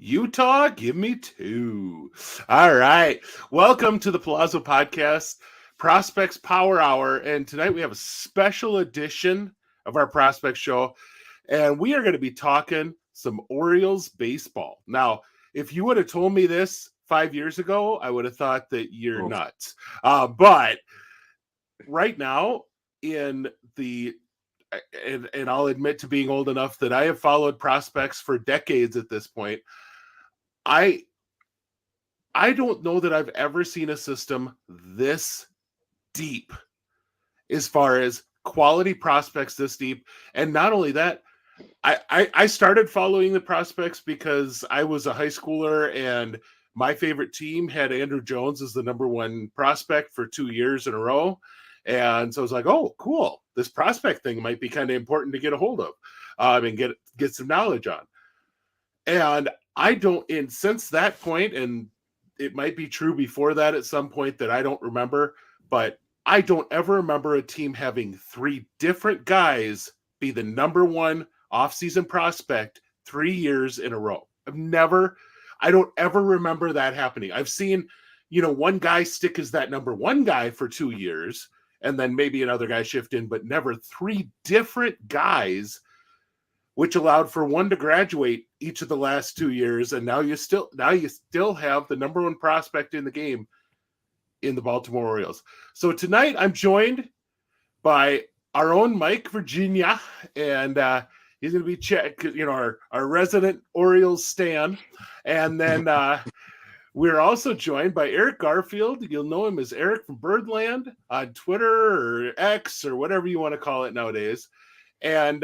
Eutaw, give me two. All right. Welcome to the Pallazzo podcast, Prospects Power Hour. And tonight we have a special edition of our Prospect Show. And we are going to be talking some Orioles baseball. Now, if you would have told me this 5 years ago, I would have thought that you're nuts. But right now, and I'll admit to being old enough that I have followed prospects for decades at this point. I don't know that I've ever seen a system this deep as far as quality prospects this deep. And not only that, I started following the prospects because I was a high schooler and my favorite team had Andrew Jones as the number one prospect for 2 years in a row. And so I was like, oh, cool. This prospect thing might be kind of important to get a hold of and get some knowledge on. And and since that point, and it might be true before that at some point that I don't remember, but I don't ever remember a team having three different guys be the number one offseason prospect 3 years in a row. I don't ever remember that happening. I've seen, one guy stick as that number one guy for 2 years, and then maybe another guy shift in, but never three different guys, which allowed for one to graduate each of the last 2 years. And now you still have the number one prospect in the game in the Baltimore Orioles. So tonight I'm joined by our own Mike Virginia, and he's going to be our resident Orioles stan. And then we're also joined by Eric Garfield. You'll know him as Eric from Birdland on Twitter or X or whatever you want to call it nowadays. And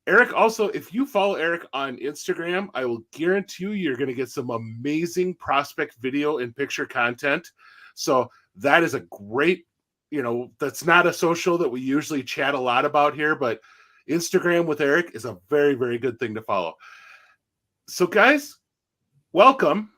Eric, also, if you follow Eric on Instagram, I will guarantee you're going to get some amazing prospect video and picture content. So that is a great, that's not a social that we usually chat a lot about here, but Instagram with Eric is a very, very good thing to follow. So guys, welcome.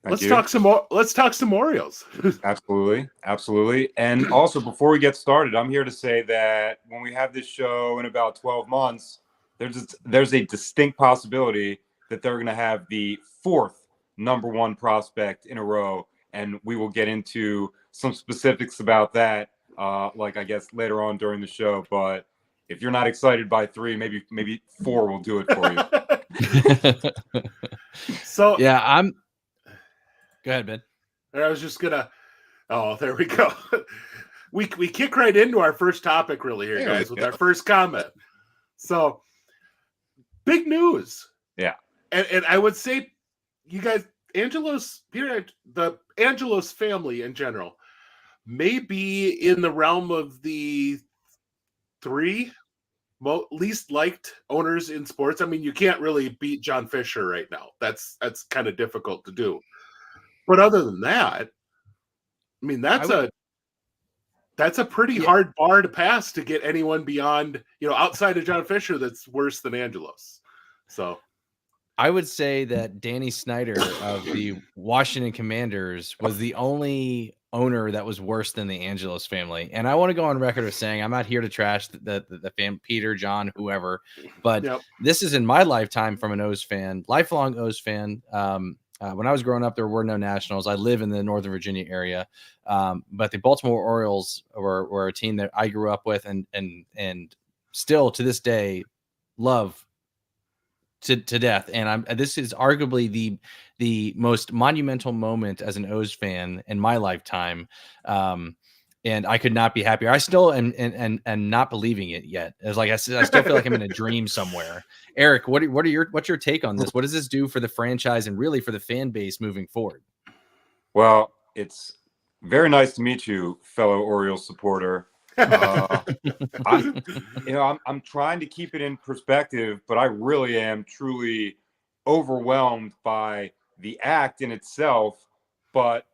Let's talk some Orioles. Absolutely. And also, before we get started, I'm here to say that when we have this show in about 12 months, there's a distinct possibility that they're going to have the fourth number one prospect in a row, and we will get into some specifics about that, I guess later on during the show. But if you're not excited by three, maybe four will do it for you. So yeah, Go ahead, Ben. I was just gonna. Oh, there we go. We kick right into our first topic, really, here, guys, with our first comment. So, big news. Yeah, and I would say, you guys, the Angelos family in general, may be in the realm of the three least liked owners in sports. I mean, you can't really beat John Fisher right now. That's kind of difficult to do. But other than that, I mean, that's a pretty hard bar to pass to get anyone beyond, outside of John Fisher that's worse than Angelos. So I would say that Danny Snyder of the Washington Commanders was the only owner that was worse than the Angelos family. And I want to go on record of saying I'm not here to trash the fan, Peter, John, whoever, but This is in my lifetime from an O's fan, lifelong O's fan. When I was growing up, there were no Nationals. I live in the Northern Virginia area, but the Baltimore Orioles were a team that I grew up with and still to this day love to death. And this is arguably the most monumental moment as an O's fan in my lifetime. And I could not be happier. I still am not believing it yet. It's like I still feel like I'm in a dream somewhere. Eric, what's your take on this? What does this do for the franchise and really for the fan base moving forward? Well, it's very nice to meet you, fellow Orioles supporter. I'm trying to keep it in perspective, but I really am truly overwhelmed by the act in itself. But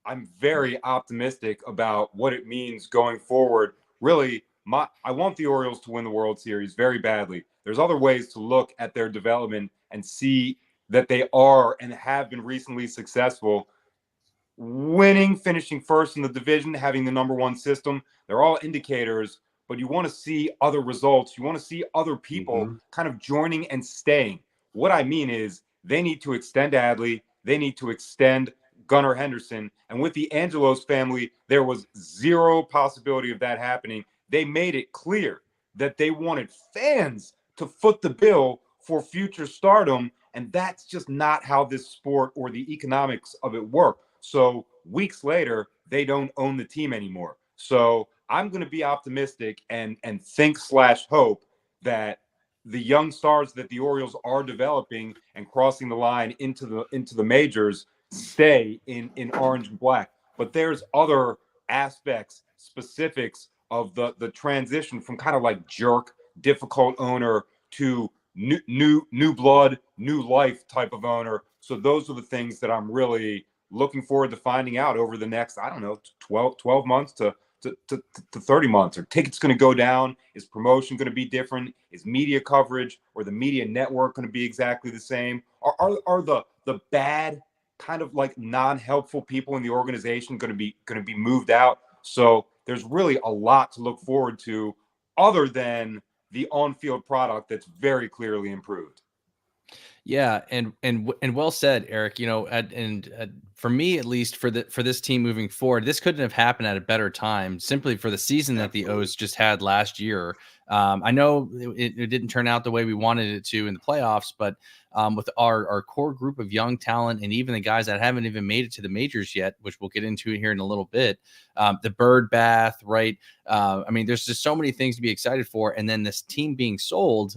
I'm very optimistic about what it means going forward. Really, I want the Orioles to win the World Series very badly. There's other ways to look at their development and see that they are and have been recently successful. Winning, finishing first in the division, having the number one system, they're all indicators, but you want to see other results. You want to see other people kind of joining and staying. What I mean is they need to extend Adley. They need to extend Gunnar Henderson. And with the Angelos family, there was zero possibility of that happening. They made it clear that they wanted fans to foot the bill for future stardom. And that's just not how this sport or the economics of it work. So weeks later, they don't own the team anymore. So I'm going to be optimistic and think/hope that the young stars that the Orioles are developing and crossing the line into the majors stay in orange and black. But there's other aspects, specifics of the transition from kind of like jerk, difficult owner to new blood, new life type of owner. So those are the things that I'm really looking forward to finding out over the next, I don't know, 12 months to 30 months. Are tickets going to go down? Is promotion going to be different? Is media coverage or the media network going to be exactly the same? Are the bad kind of like non-helpful people in the organization going to be moved out? So there's really a lot to look forward to other than the on-field product that's very clearly improved. Yeah, and well said, Eric. For me, at least, for this team moving forward, this couldn't have happened at a better time. Simply for the season that the O's just had last year. I know it didn't turn out the way we wanted it to in the playoffs, but with our core group of young talent and even the guys that haven't even made it to the majors yet, which we'll get into here in a little bit, the bird bath, right? I mean, there's just so many things to be excited for, and then this team being sold.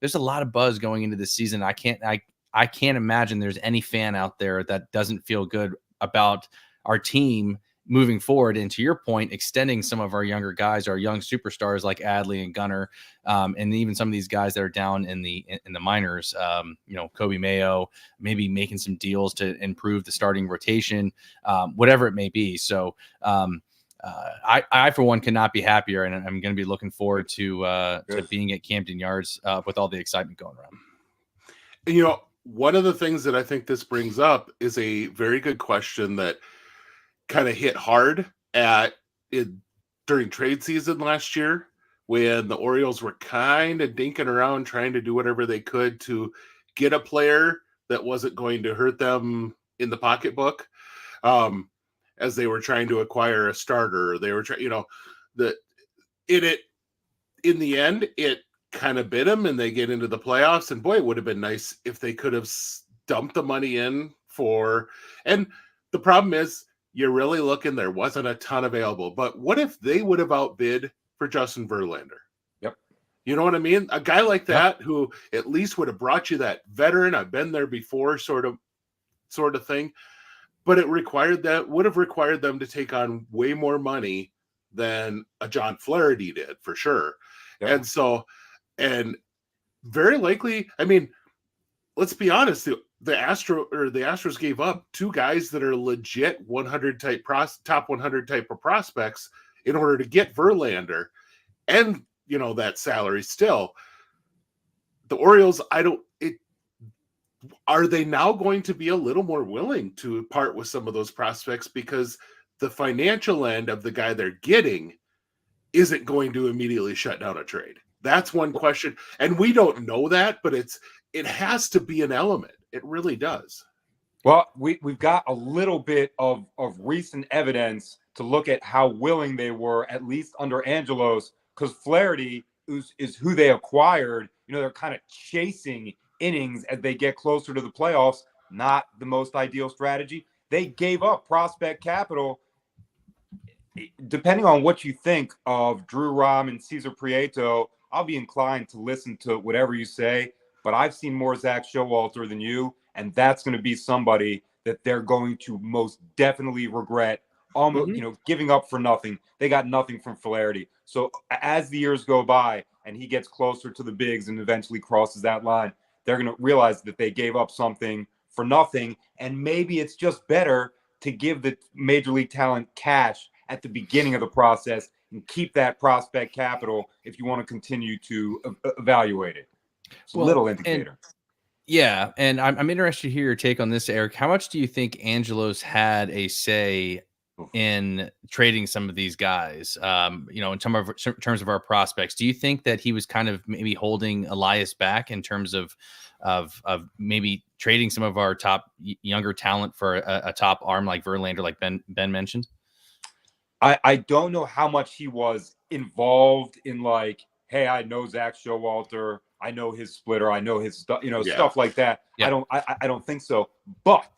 There's a lot of buzz going into this season. I can't imagine there's any fan out there that doesn't feel good about our team moving forward. And to your point, extending some of our younger guys, our young superstars like Adley and Gunnar, and even some of these guys that are down in the minors, Kobe Mayo, maybe making some deals to improve the starting rotation, whatever it may be. So I for one cannot be happier, and I'm going to be looking forward to being at Camden Yards with all the excitement going around. One of the things that I think this brings up is a very good question that kind of hit hard during trade season last year, when the Orioles were kind of dinking around trying to do whatever they could to get a player that wasn't going to hurt them in the pocketbook, as they were trying to acquire a starter. They were trying, in the end, it kind of bit them, and they get into the playoffs. And boy, it would have been nice if they could have dumped the money in for. And the problem is, you're really looking, there wasn't a ton available. But what if they would have outbid for Justin Verlander? Yep. You know what I mean? A guy like that who at least would have brought you that veteran, I've been there before sort of thing. But would have required them to take on way more money than a John Flaherty did, for sure. Yep. And very likely, I mean, let's be honest, the Astros gave up two guys that are legit 100 type top 100 type of prospects in order to get Verlander, and that salary still. The Orioles, are they now going to be a little more willing to part with some of those prospects because the financial end of the guy they're getting isn't going to immediately shut down a trade? That's one question, and we don't know that, but it has to be an element. It really does. Well, we've got a little bit of recent evidence to look at how willing they were, at least under Angelos, because Flaherty is who they acquired. They're kind of chasing innings as they get closer to the playoffs. Not the most ideal strategy. They gave up prospect capital. Depending on what you think of Drew Rom and Cesar Prieto, I'll be inclined to listen to whatever you say. But I've seen more Zach Showalter than you, and that's going to be somebody that they're going to most definitely regret almost, giving up for nothing. They got nothing from Flaherty. So as the years go by and he gets closer to the bigs and eventually crosses that line, they're going to realize that they gave up something for nothing. And maybe it's just better to give the major league talent cash at the beginning of the process and keep that prospect capital if you want to continue to evaluate it. It's a little indicator. And I'm interested to hear your take on this, Eric. How much do you think Angelos had a say in trading some of these guys? In terms of our prospects, do you think that he was kind of maybe holding Elias back in terms of of maybe trading some of our top younger talent for a top arm like Verlander, like Ben mentioned? I don't know how much he was involved in, like, hey, I know Zach Showalter, I know his splitter, I know his stuff, stuff like that. Yeah. I don't think so. But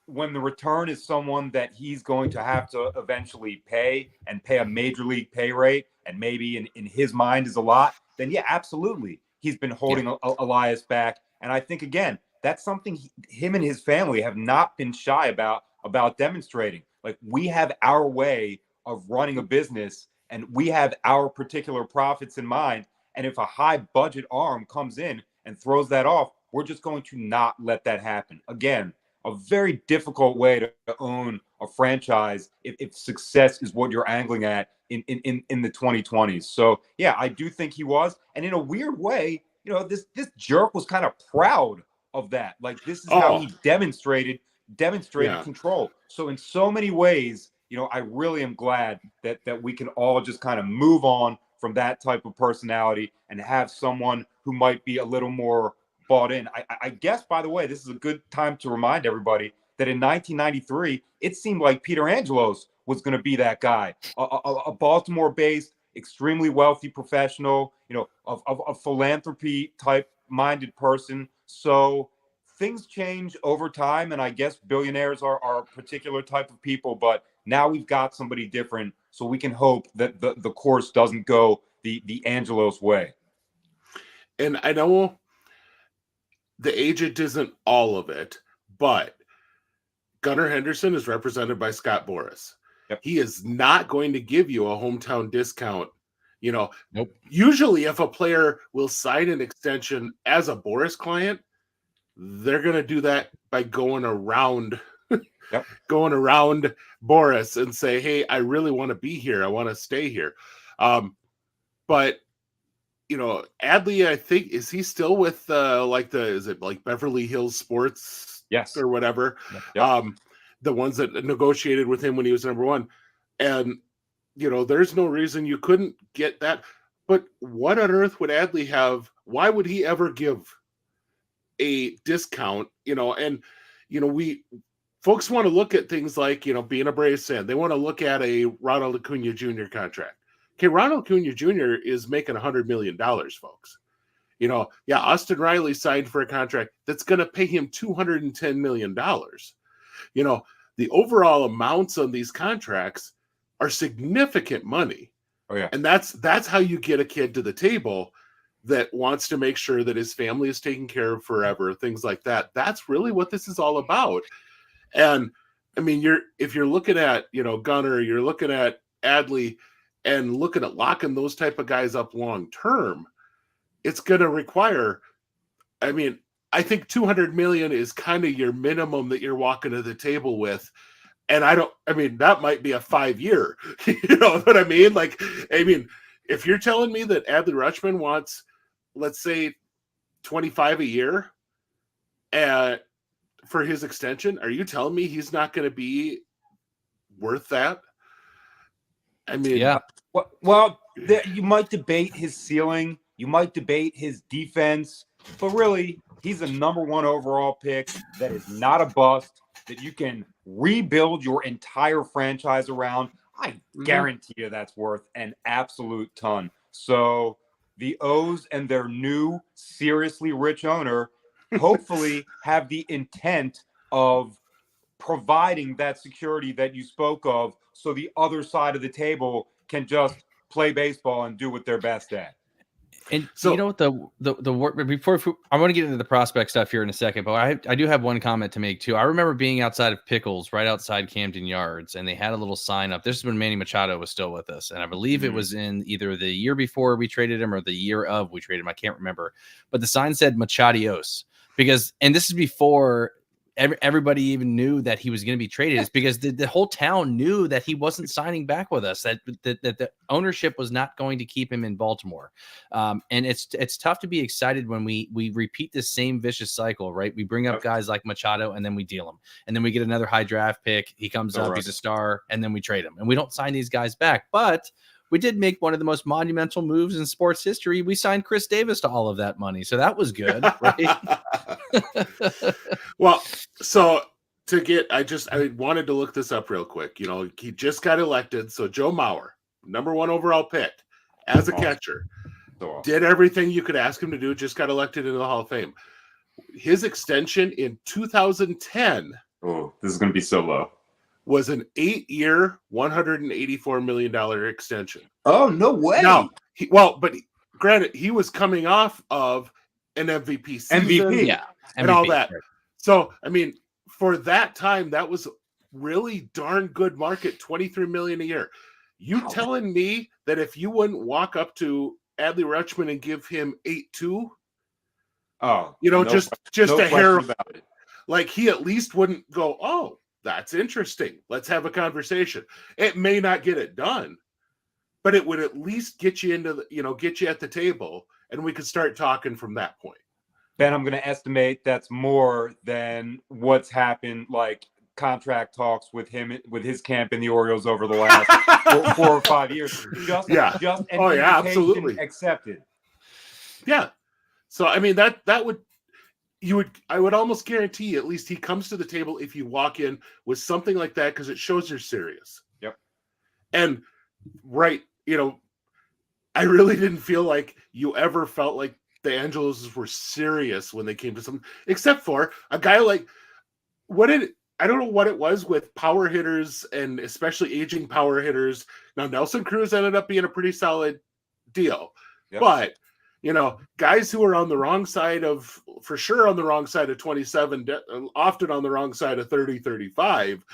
when the return is someone that he's going to have to eventually pay a major league pay rate, and maybe in his mind is a lot, then yeah, absolutely. He's been holding Elias back. And I think, again, that's something him and his family have not been shy about demonstrating. Like, we have our way of running a business, and we have our particular profits in mind. And if a high budget arm comes in and throws that off, we're just going to not let that happen. Again, a very difficult way to own a franchise if success is what you're angling at in the 2020s. So yeah, I do think he was. And in a weird way, this jerk was kind of proud of that. Like, this is how he demonstrated control. So in so many ways, I really am glad that we can all just kind of move on from that type of personality and have someone who might be a little more bought in. I guess, by the way, this is a good time to remind everybody that in 1993, it seemed like Peter Angelos was going to be that guy, a Baltimore-based, extremely wealthy professional, of a philanthropy type minded person. So things change over time, and I guess billionaires are a particular type of people, but now we've got somebody different, so we can hope that the course doesn't go the Angelos way. And I know the agent isn't all of it, but Gunnar Henderson is represented by Scott Boras. Yep. He is not going to give you a hometown discount. Nope. Usually if a player will sign an extension as a Boras client, they're going to do that by going around Boras and say, hey, I really want to be here. I want to stay here. But Adley, I think, is he still with is it like Beverly Hills Sports? Yes. Or whatever. Yep. The ones that negotiated with him when he was number one. And, there's no reason you couldn't get that. But what on earth would Adley have? Why would he ever give a discount? Folks want to look at things like, being a Braves fan. They want to look at a Ronald Acuna Jr. contract. Okay, Ronald Acuna Jr. is making $100 million, folks. Austin Riley signed for a contract that's going to pay him $210 million. The overall amounts on these contracts are significant money. Oh, yeah. And that's how you get a kid to the table that wants to make sure that his family is taken care of forever, things like that. That's really what this is all about. And I mean, if you're looking at, Gunnar, you're looking at Adley and looking at locking those type of guys up long term, it's going to require, I think $200 million is kind of your minimum that you're walking to the table with. And that might be a 5-year, you know what I mean? If you're telling me that Adley Rutschman wants, let's say, 25 a year for his extension, are you telling me he's not going to be worth that? Yeah. Well, you might debate his ceiling, you might debate his defense, but really, he's a number 1 overall pick that is not a bust, that you can rebuild your entire franchise around. I guarantee you that's worth an absolute ton. So the O's and their new seriously rich owner hopefully have the intent of providing that security that you spoke of, so the other side of the table can just play baseball and do what they're best at. And so, what the work before I want to get into the prospect stuff here in a second, but I do have one comment to make too. I remember being outside of Pickles, right outside Camden Yards, and they had a little sign up. This is when Manny Machado was still with us, and I believe it was in either the year before we traded him or the year of we traded him. I can't remember, but the sign said Machadios and this is before everybody even knew that he was going to be traded. Is because the whole town knew that he wasn't signing back with us, that the ownership was not going to keep him in Baltimore. And it's tough to be excited when we repeat this same vicious cycle, right? We bring up guys like Machado and then we deal him. And then we get another high draft pick. He comes up, he's a star, and then we trade him. And we don't sign these guys back. But we did make one of the most monumental moves in sports history. We signed Chris Davis to all of that money. So that was good, right? Well, so I wanted to look this up real quick. He just got elected. So Joe Mauer, number 1 overall pick as a catcher, did everything you could ask him to do, just got elected into the Hall of Fame. His extension in 2010. Oh, this is going to be so low. Was an 8-year, $184 million extension. Oh, no way. No, but granted, he was coming off of an MVP season, and all that. Right. So, I mean, for that time, that was really darn good market, $23 million a year. You telling me that if you wouldn't walk up to Adley Rutschman and give him 8-2, just a hair about it, like he at least wouldn't go, oh, that's interesting. Let's have a conversation. It may not get it done, but it would at least get you get you at the table, and we could start talking from that point. Ben, I'm going to estimate that's more than what's happened, like contract talks with him, with his camp in the Orioles over the last 4 or 5 years. Just absolutely accepted. Yeah. So, I mean, I would almost guarantee at least he comes to the table if you walk in with something like that, because it shows you're serious. Yep. And I really didn't feel like you ever felt like the Angelos were serious when they came to something, except for a guy like I don't know what it was with power hitters, and especially aging power hitters. Now, Nelson Cruz ended up being a pretty solid deal, but guys who are on the wrong side of 27, often on the wrong side of 30, 35.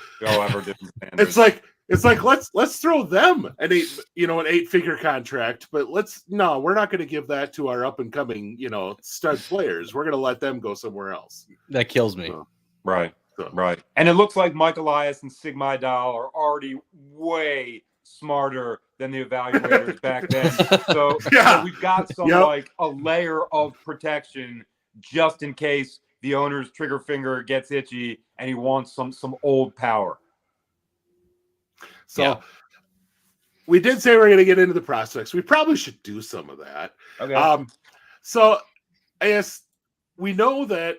It's like let's throw them an 8-figure contract, but we're not going to give that to our up and coming stud players. We're going to let them go somewhere else. That kills me. Right. And it looks like Mike Elias and Sig Mejdal are already way smarter than the evaluators back then. So we've got some like a layer of protection just in case the owner's trigger finger gets itchy and he wants some old power. So we did say we're going to get into the prospects. We probably should do some of that. Okay. So I guess we know that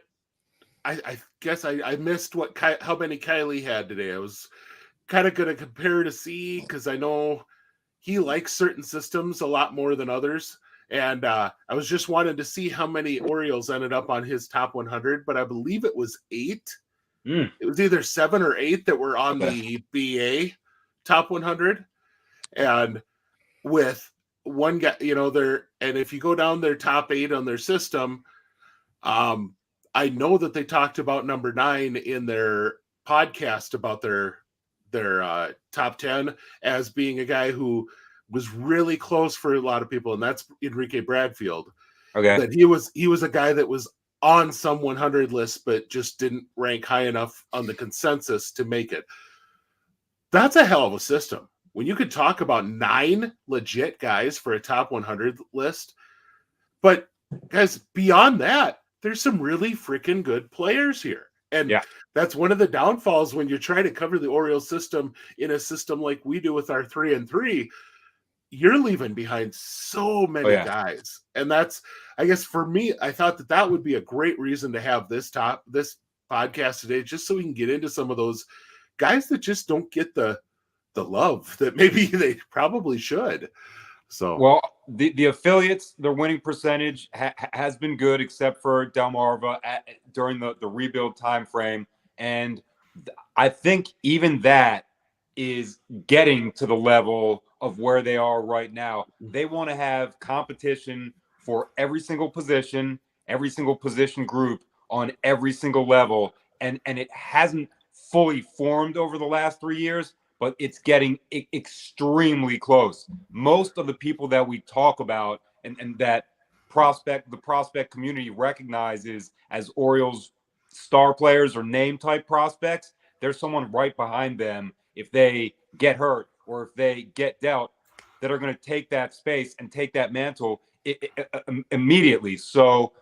I guess I missed how many Kylie had today. I was kind of going to compare to see, because I know he likes certain systems a lot more than others. And I was just wanting to see how many Orioles ended up on his top 100, but I believe it was 8. It was either 7 or 8 that were on the BA top 100. And with one guy, and if you go down their top 8 on their system, I know that they talked about number 9 in their podcast about their top 10 as being a guy who was really close for a lot of people, and that's Enrique Bradfield. Okay. That he was a guy that was on some 100 list, but just didn't rank high enough on the consensus to make it. That's a hell of a system. When you could talk about 9 legit guys for a top 100 list, but guys, beyond that, there's some really freaking good players here. And that's one of the downfalls when you try to cover the Orioles system in a system like we do with our 3-and-3. You're leaving behind so many guys. And that's, I guess for me, I thought that would be a great reason to have this podcast today, just so we can get into some of those guys that just don't get the love that maybe they probably should. So, well, the affiliates, their winning percentage has been good, except for Delmarva during the rebuild time frame. And I think even that is getting to the level of where they are right now. They want to have competition for every single position group on every single level. And it hasn't fully formed over the last 3 years, but it's getting extremely close. Most of the people that we talk about and that the prospect community recognizes as Orioles star players or name type prospects, there's someone right behind them if they get hurt or if they get dealt that are going to take that space and take that mantle immediately. So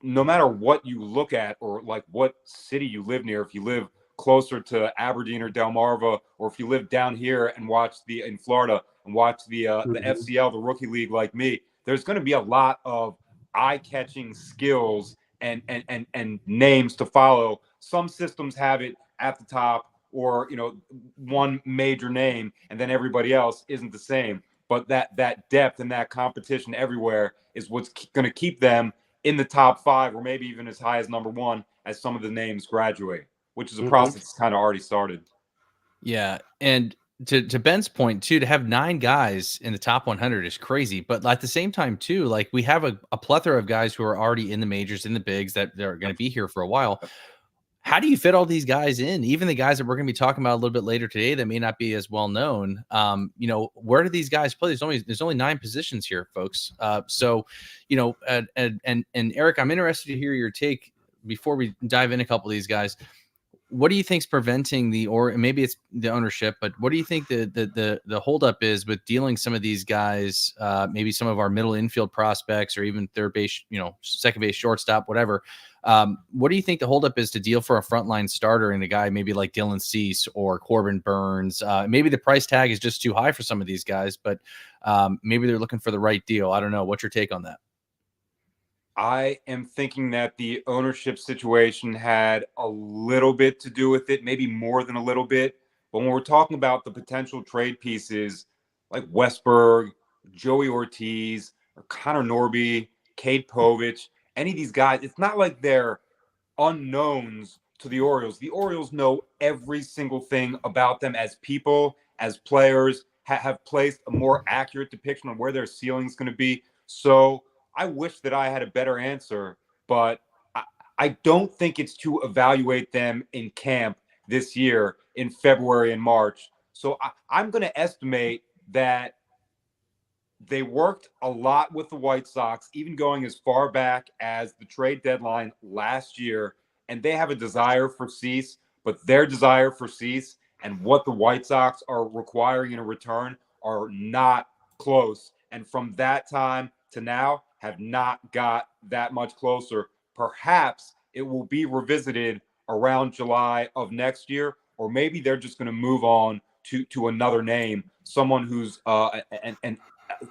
no matter what you look at or like what city you live near, if you live closer to Aberdeen or Delmarva, or if you live down here and watch in Florida, and watch the Mhm. FCL, the rookie league, like me, there's going to be a lot of eye-catching skills and names to follow. Some systems have it at the top, or one major name, and then everybody else isn't the same. But that depth and that competition everywhere is what's going to keep them in the top 5, or maybe even as high as number 1 as some of the names graduate, which is a process that's kind of already started. Yeah, and to Ben's point too, to have 9 guys in the top 100 is crazy. But at the same time too, like we have a plethora of guys who are already in the majors, in the bigs, that they're going to be here for a while. How do you fit all these guys in? Even the guys that we're going to be talking about a little bit later today that may not be as well known. Where do these guys play? There's only 9 positions here, folks. And Eric, I'm interested to hear your take before we dive in a couple of these guys. What do you think's preventing or maybe it's the ownership, but what do you think the holdup is with dealing some of these guys, maybe some of our middle infield prospects, or even third base, second base, shortstop, whatever? What do you think the holdup is to deal for a frontline starter and a guy maybe like Dylan Cease or Corbin Burns? Maybe the price tag is just too high for some of these guys, but maybe they're looking for the right deal. I don't know. What's your take on that? I am thinking that the ownership situation had a little bit to do with it, maybe more than a little bit. But when we're talking about the potential trade pieces like Westberg, Joey Ortiz, or Connor Norby, Cade Povich, any of these guys, it's not like they're unknowns to the Orioles. The Orioles know every single thing about them as people, as players, have placed a more accurate depiction on where their ceiling is going to be. So I wish that I had a better answer, but I don't think it's to evaluate them in camp this year in February and March. So I'm going to estimate that they worked a lot with the White Sox, even going as far back as the trade deadline last year, and they have a desire for Cease, but their desire for Cease and what the White Sox are requiring in a return are not close. And from that time to now, have not got that much closer. Perhaps it will be revisited around July of next year, or maybe they're just going to move on to another name, someone who's and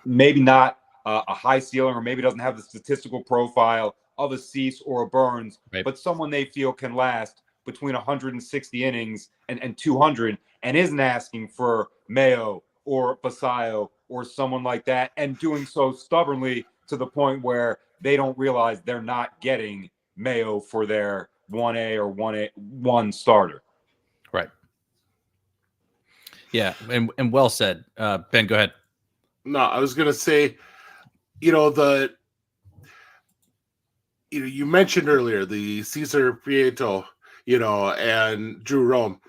maybe not a high ceiling, or maybe doesn't have the statistical profile of a Cease or a Burns, right, but someone they feel can last between 160 innings and 200, and isn't asking for Mayo or Basayo or someone like that, and doing so stubbornly to the point where they don't realize they're not getting Mayo for their 1A or 1 starter. Right. Yeah, and well said. Ben, go ahead. No, I was going to say, you mentioned earlier the Cesar Prieto, and Drew Rome.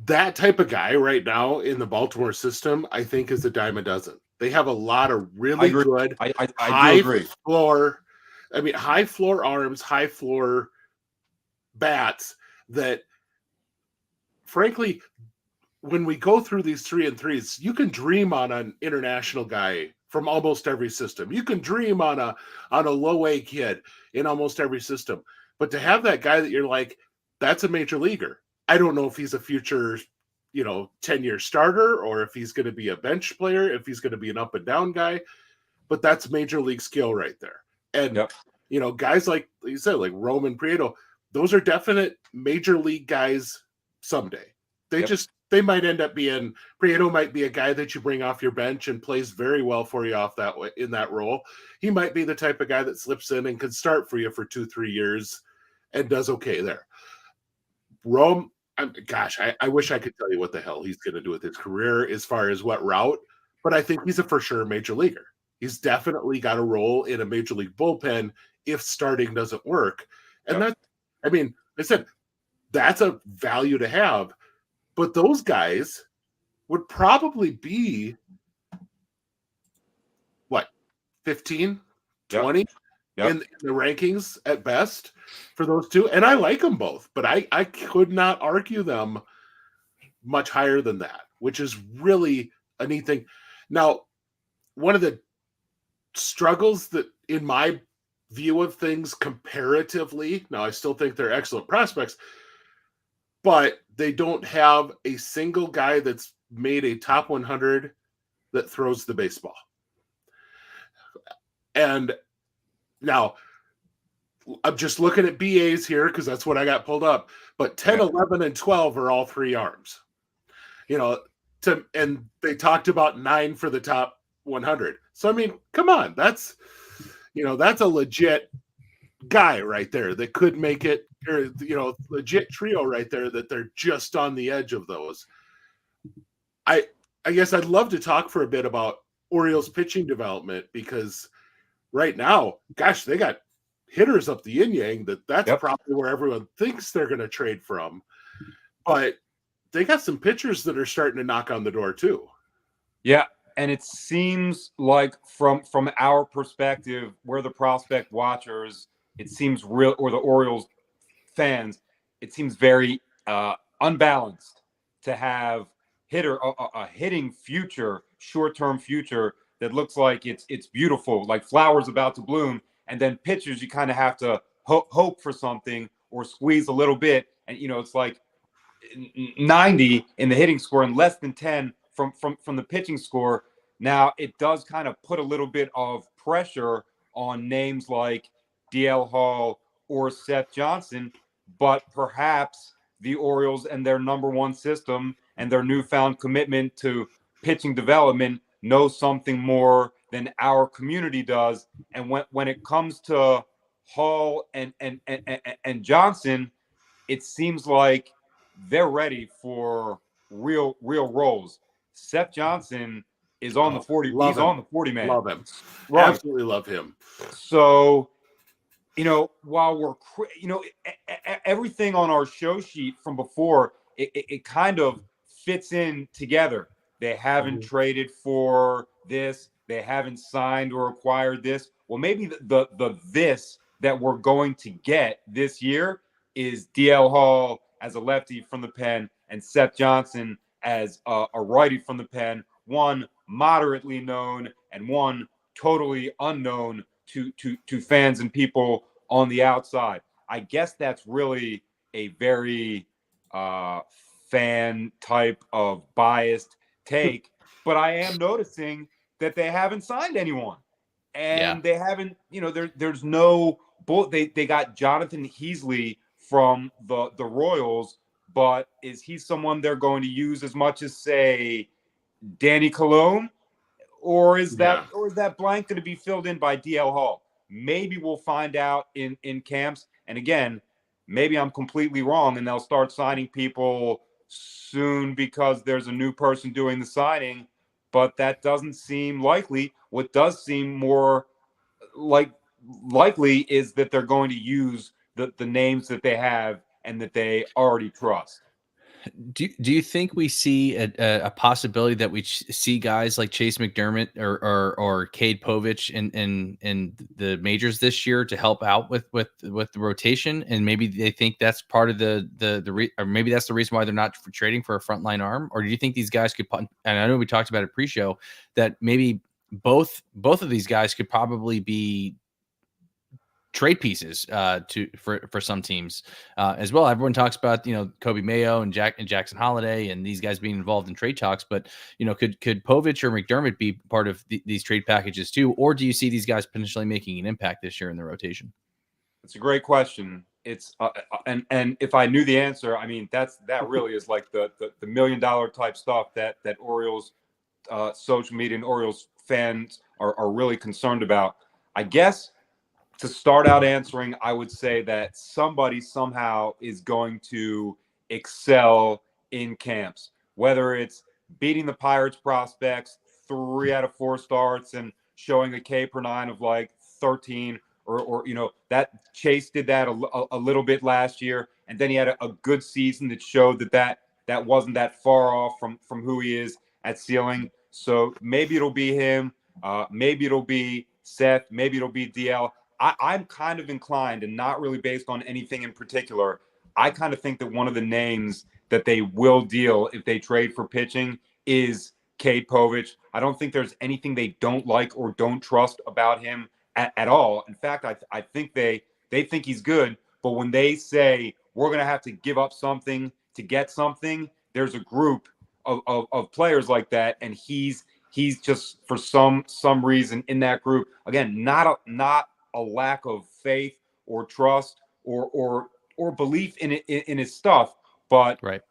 That type of guy right now in the Baltimore system, I think, is a dime a dozen. They have a lot of really good I high do agree. floor. I mean, high floor arms, high floor bats that, frankly, when we go through these 3-and-3s, you can dream on an international guy from almost every system. You can dream on a low A kid in almost every system. But to have that guy that you're like, that's a major leaguer. I don't know if he's a future, 10-year starter, or if he's going to be a bench player, if he's going to be an up and down guy, but that's major league skill right there. And, guys like you said, like Roman Prieto, those are definite major league guys someday. They might end up being, Prieto might be a guy that you bring off your bench and plays very well for you off that way in that role. He might be the type of guy that slips in and can start for you for 2-3 years and does okay there. Rome, I wish I could tell you what the hell he's going to do with his career as far as what route, but I think he's a for sure major leaguer. He's definitely got a role in a major league bullpen if starting doesn't work. And I said, that's a value to have. But those guys would probably be, 15, 20 in the rankings at best for those two. And I like them both, but I could not argue them much higher than that, which is really a neat thing. Now, one of the struggles that, in my view of things comparatively, now I still think they're excellent prospects, but they don't have a single guy that's made a top 100 that throws the baseball. And now I'm just looking at BAs here because that's what I got pulled up. But 10, 11, and 12 are all 3 arms. And they talked about 9 for the top 100. So, I mean, come on. That's a legit guy right there that could make it, or, legit trio right there that they're just on the edge of those. I guess I'd love to talk for a bit about Orioles pitching development because right now, gosh, they got hitters up the yin yang that's probably where everyone thinks they're going to trade from. But they got some pitchers that are starting to knock on the door too. Yeah, and it seems like from our perspective, we're the prospect watchers, it seems real, or the Orioles fans, it seems very unbalanced to have a hitting future, short-term future that looks like it's beautiful, like flowers about to bloom, and then pitchers you kind of have to hope for something or squeeze a little bit, and it's like 90 in the hitting score and less than 10 from the pitching score. Now it does kind of put a little bit of pressure on names like DL Hall or Seth Johnson, but perhaps the Orioles and their number one system and their newfound commitment to pitching development know something more than our community does. And when it comes to Hall and Johnson, it seems like they're ready for real roles. Seth Johnson is on the 40. He's on the 40 man. Love him. Right. Absolutely love him. So, while we're, everything on our show sheet from before, it kind of fits in together. They haven't traded for this. They haven't signed or acquired this. Well, maybe the this that we're going to get this year is DL Hall as a lefty from the pen and Seth Johnson as a righty from the pen, one moderately known and one totally unknown to fans and people on the outside. I guess that's really a very fan type of biased take, but I am noticing that they haven't signed anyone, and they haven't. There's no. They got Jonathan Heasley from the Royals, but is he someone they're going to use as much as, say, Danny Colon, or is that blank going to be filled in by DL Hall? Maybe we'll find out in camps. And again, maybe I'm completely wrong, and they'll start signing people soon because there's a new person doing the signing. But that doesn't seem likely. What does seem more likely is that they're going to use the names that they have and that they already trust. Do you think we see a possibility that we see guys like Chase McDermott or Cade Povich in the majors this year to help out with the rotation, and maybe they think that's part of or maybe that's the reason why they're not trading for a frontline arm? Or do you think these guys could? And I know we talked about it pre-show that maybe both of these guys could probably be trade pieces for some teams as well. Everyone talks about Kobe Mayo and Jackson Holiday and these guys being involved in trade talks, but could Povich or McDermott be part of these trade packages too, or do you see these guys potentially making an impact this year in the rotation? It's a great question. It's and if I knew the answer, I mean that really is like the $1 million type stuff that Orioles social media and Orioles fans are really concerned about. I guess to start out answering, I would say that somebody somehow is going to excel in camps, whether it's beating the Pirates prospects 3 out of 4 starts and showing a K per 9 of like 13, or that Chase did that a little bit last year, and then he had a good season that showed that wasn't that far off from who he is at ceiling. So maybe it'll be him, maybe it'll be Seth, maybe it'll be DL. I'm kind of inclined, and not really based on anything in particular, I kind of think that one of the names that they will deal if they trade for pitching is Cade Povich. I don't think there's anything they don't like or don't trust about him at all. In fact, I think they think he's good, but when they say we're going to have to give up something to get something, there's a group of players like that, and he's just for some reason in that group. Again, not a lack of faith or trust or belief in his stuff, but right.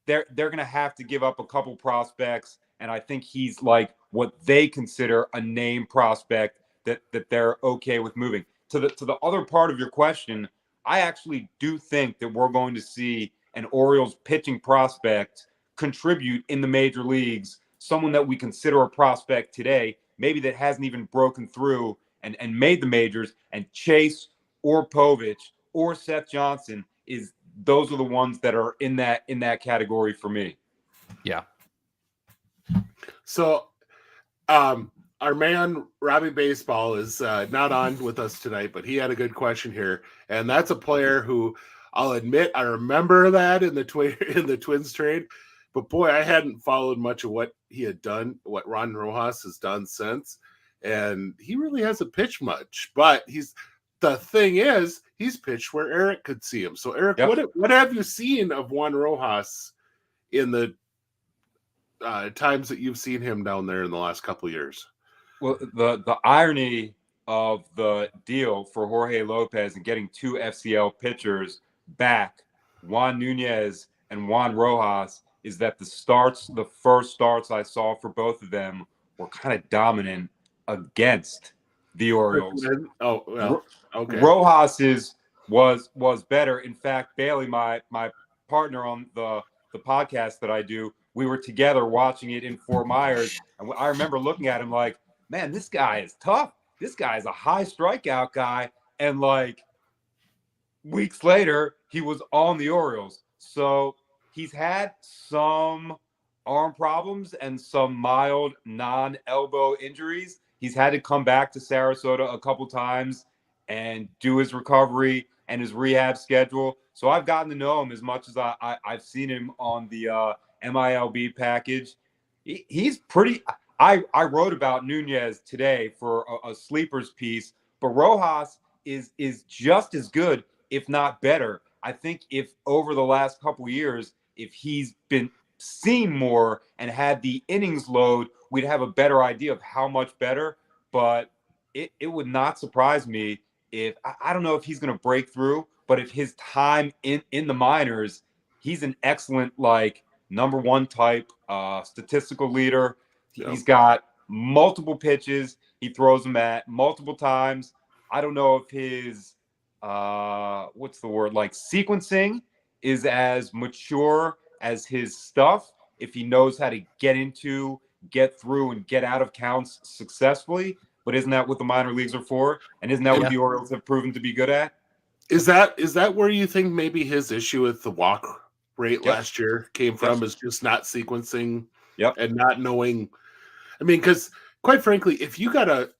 they're going to have to give up a couple prospects, and I think he's like what they consider a name prospect that they're okay with moving. To the other part of your question, I actually do think that we're going to see an Orioles pitching prospect contribute in the major leagues, someone that we consider a prospect today, maybe that hasn't even broken through and made the majors, and Chase or Povich or Seth Johnson those are the ones that are in that category for me. Yeah. So our man Robbie Baseball is not on with us tonight, but he had a good question here, and that's a player who I'll admit I remember that in the Twins trade, but boy, I hadn't followed much of what he had done, what Ron Rojas has done since, and he really hasn't pitched much. But the thing is, he's pitched where Eric could see him. So Eric, Yep. what have you seen of Juan Rojas in the times that you've seen him down there in the last couple of years? Well, the irony of the deal for Jorge Lopez and getting two FCL pitchers back, Juan Nunez and Juan Rojas, is that the first starts I saw for both of them were kind of dominant against the Orioles. Oh, well, okay. Rojas was better. In fact, Bailey, my partner on the podcast that I do, we were together watching it in Fort Myers, and I remember looking at him like, man, this guy is tough. This guy is a high strikeout guy. And like weeks later, he was on the Orioles. So he's had some arm problems and some mild non-elbow injuries. He's had to come back to Sarasota a couple times and do his recovery and his rehab schedule. So I've gotten to know him as much as I've seen him on the MILB package. He's pretty. I wrote about Nunez today for a sleepers piece, but Rojas is just as good, if not better. I think if over the last couple of years, if he's been seen more and had the innings load, we'd have a better idea of how much better. But it would not surprise me if I don't know if he's going to break through, but if his time in the minors, he's an excellent like number one type statistical leader. Yeah. He's got multiple pitches. He throws them at multiple times. I don't know if his what's the word, like sequencing is as mature as his stuff. If he knows how to get through and get out of counts successfully. But isn't that what the minor leagues are for? And isn't that what the Orioles have proven to be good at? Is that where you think maybe his issue with the walk rate last year came from, is just not sequencing and not knowing? I mean, because quite frankly, if you got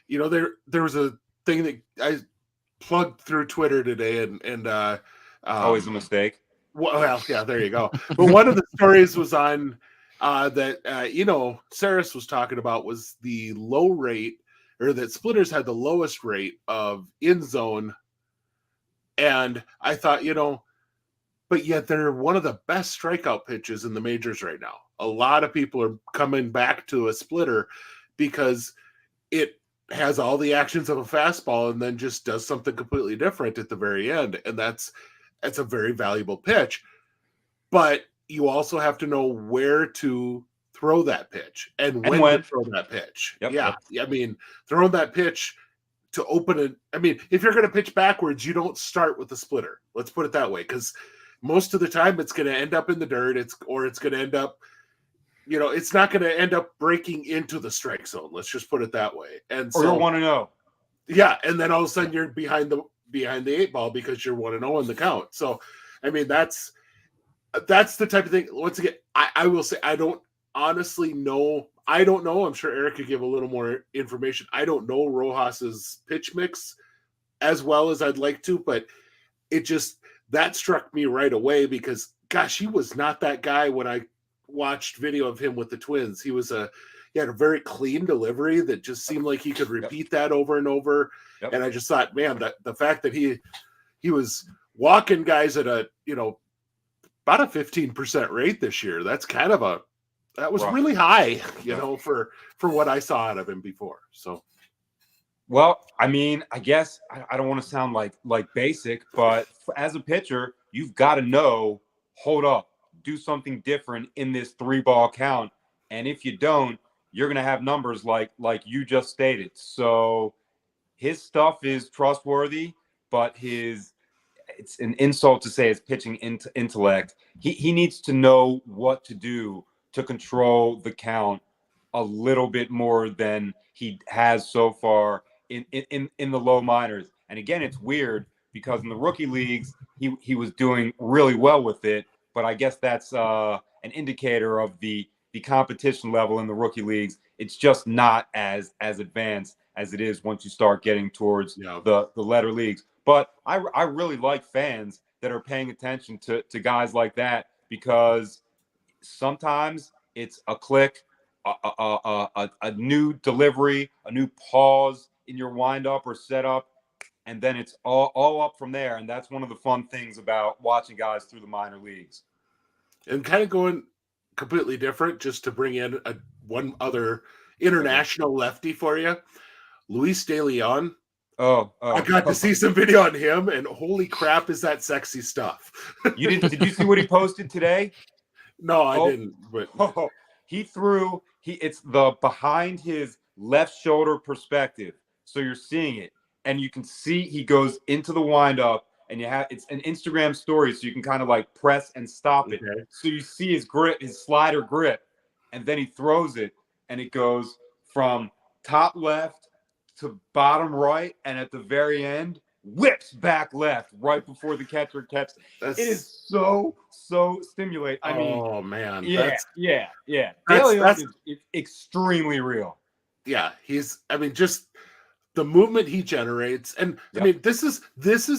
there was a thing that I plugged through Twitter today, and always a mistake. Well, yeah, there you go. But one of the stories was on Saris was talking about was the low rate, or that splitters had the lowest rate of in zone. And I thought, but yet they're one of the best strikeout pitches in the majors right now. A lot of people are coming back to a splitter because it has all the actions of a fastball and then just does something completely different at the very end. And that's a very valuable pitch. But you also have to know where to throw that pitch and when to throw that pitch. I mean, throwing that pitch to open it. I mean, if you're going to pitch backwards, you don't start with the splitter. Let's put it that way, because most of the time it's going to end up in the dirt. It's going to end up, it's not going to end up breaking into the strike zone. Let's just put it that way. And or you're 1-0. Yeah, and then all of a sudden you're behind the 8 ball because you're 1-0 in the count. So, I mean, that's the type of thing. Once again, I will say I don't honestly know. I don't know. I'm sure Eric could give a little more information. I don't know Rojas's pitch mix as well as I'd like to, but that struck me right away because, gosh, he was not that guy when I watched video of him with the Twins. He had a very clean delivery that just seemed like he could repeat that over and over. Yep. And I just thought, man, that the fact that he was walking guys at about a 15% rate this year, that's kind of that was Rough. really high, for what I saw out of him before. So, well, I mean, I guess I don't want to sound like basic, but as a pitcher, you've got to know, hold up, do something different in this 3-ball count. And if you don't, you're going to have numbers like you just stated. So his stuff is trustworthy, but it's an insult to say his pitching intellect. He needs to know what to do to control the count a little bit more than he has so far in the low minors. And again, it's weird because in the rookie leagues, he was doing really well with it. But I guess that's an indicator of the competition level in the rookie leagues. It's just not as advanced as it is once you start getting towards the letter leagues. But I really like fans that are paying attention to guys like that, because sometimes it's a click, a new delivery, a new pause in your windup or setup, and then it's all up from there. And that's one of the fun things about watching guys through the minor leagues. And kind of going completely different, just to bring in one other international lefty for you, Luis De Leon. Oh, I got to see some video on him, and holy crap, is that sexy stuff. Did you see what he posted today? No, I didn't. But he threw. It's the behind his left shoulder perspective, so you're seeing it, and you can see he goes into the windup, and it's an Instagram story, so you can kind of like press and stop it. Okay. So you see his grip, his slider grip, and then he throws it, and it goes from top left to bottom right, and at the very end, whips back left right before the catcher catches. It is so stimulating. I mean, oh man, yeah. That's is extremely real. Yeah, just the movement he generates, and I mean, this is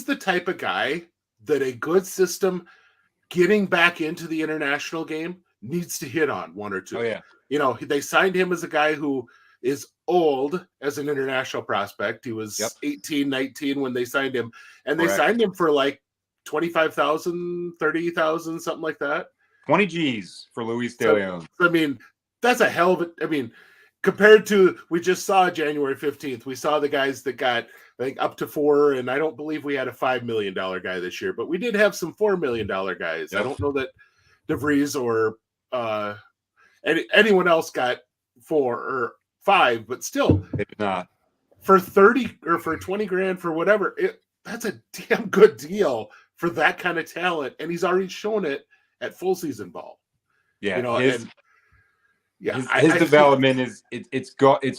the type of guy that a good system getting back into the international game needs to hit on one or two. Oh yeah, they signed him as a guy who is old as an international prospect. He was 18, 19 when they signed him, and they signed him for like 25,000, 30,000, something like that. 20 G's for Luis De Leon. So, I mean, that's a hell of a. I mean, compared to, we just saw January 15th, we saw the guys that got, I think, up to 4, and I don't believe we had a $5 million guy this year, but we did have some $4 million guys. Yep. I don't know that DeVries or anyone else got 4 or 5, but still, they did not. For 30 or for 20 grand, for whatever, that's a damn good deal for that kind of talent, and he's already shown it at full season ball. Yeah, his development is it's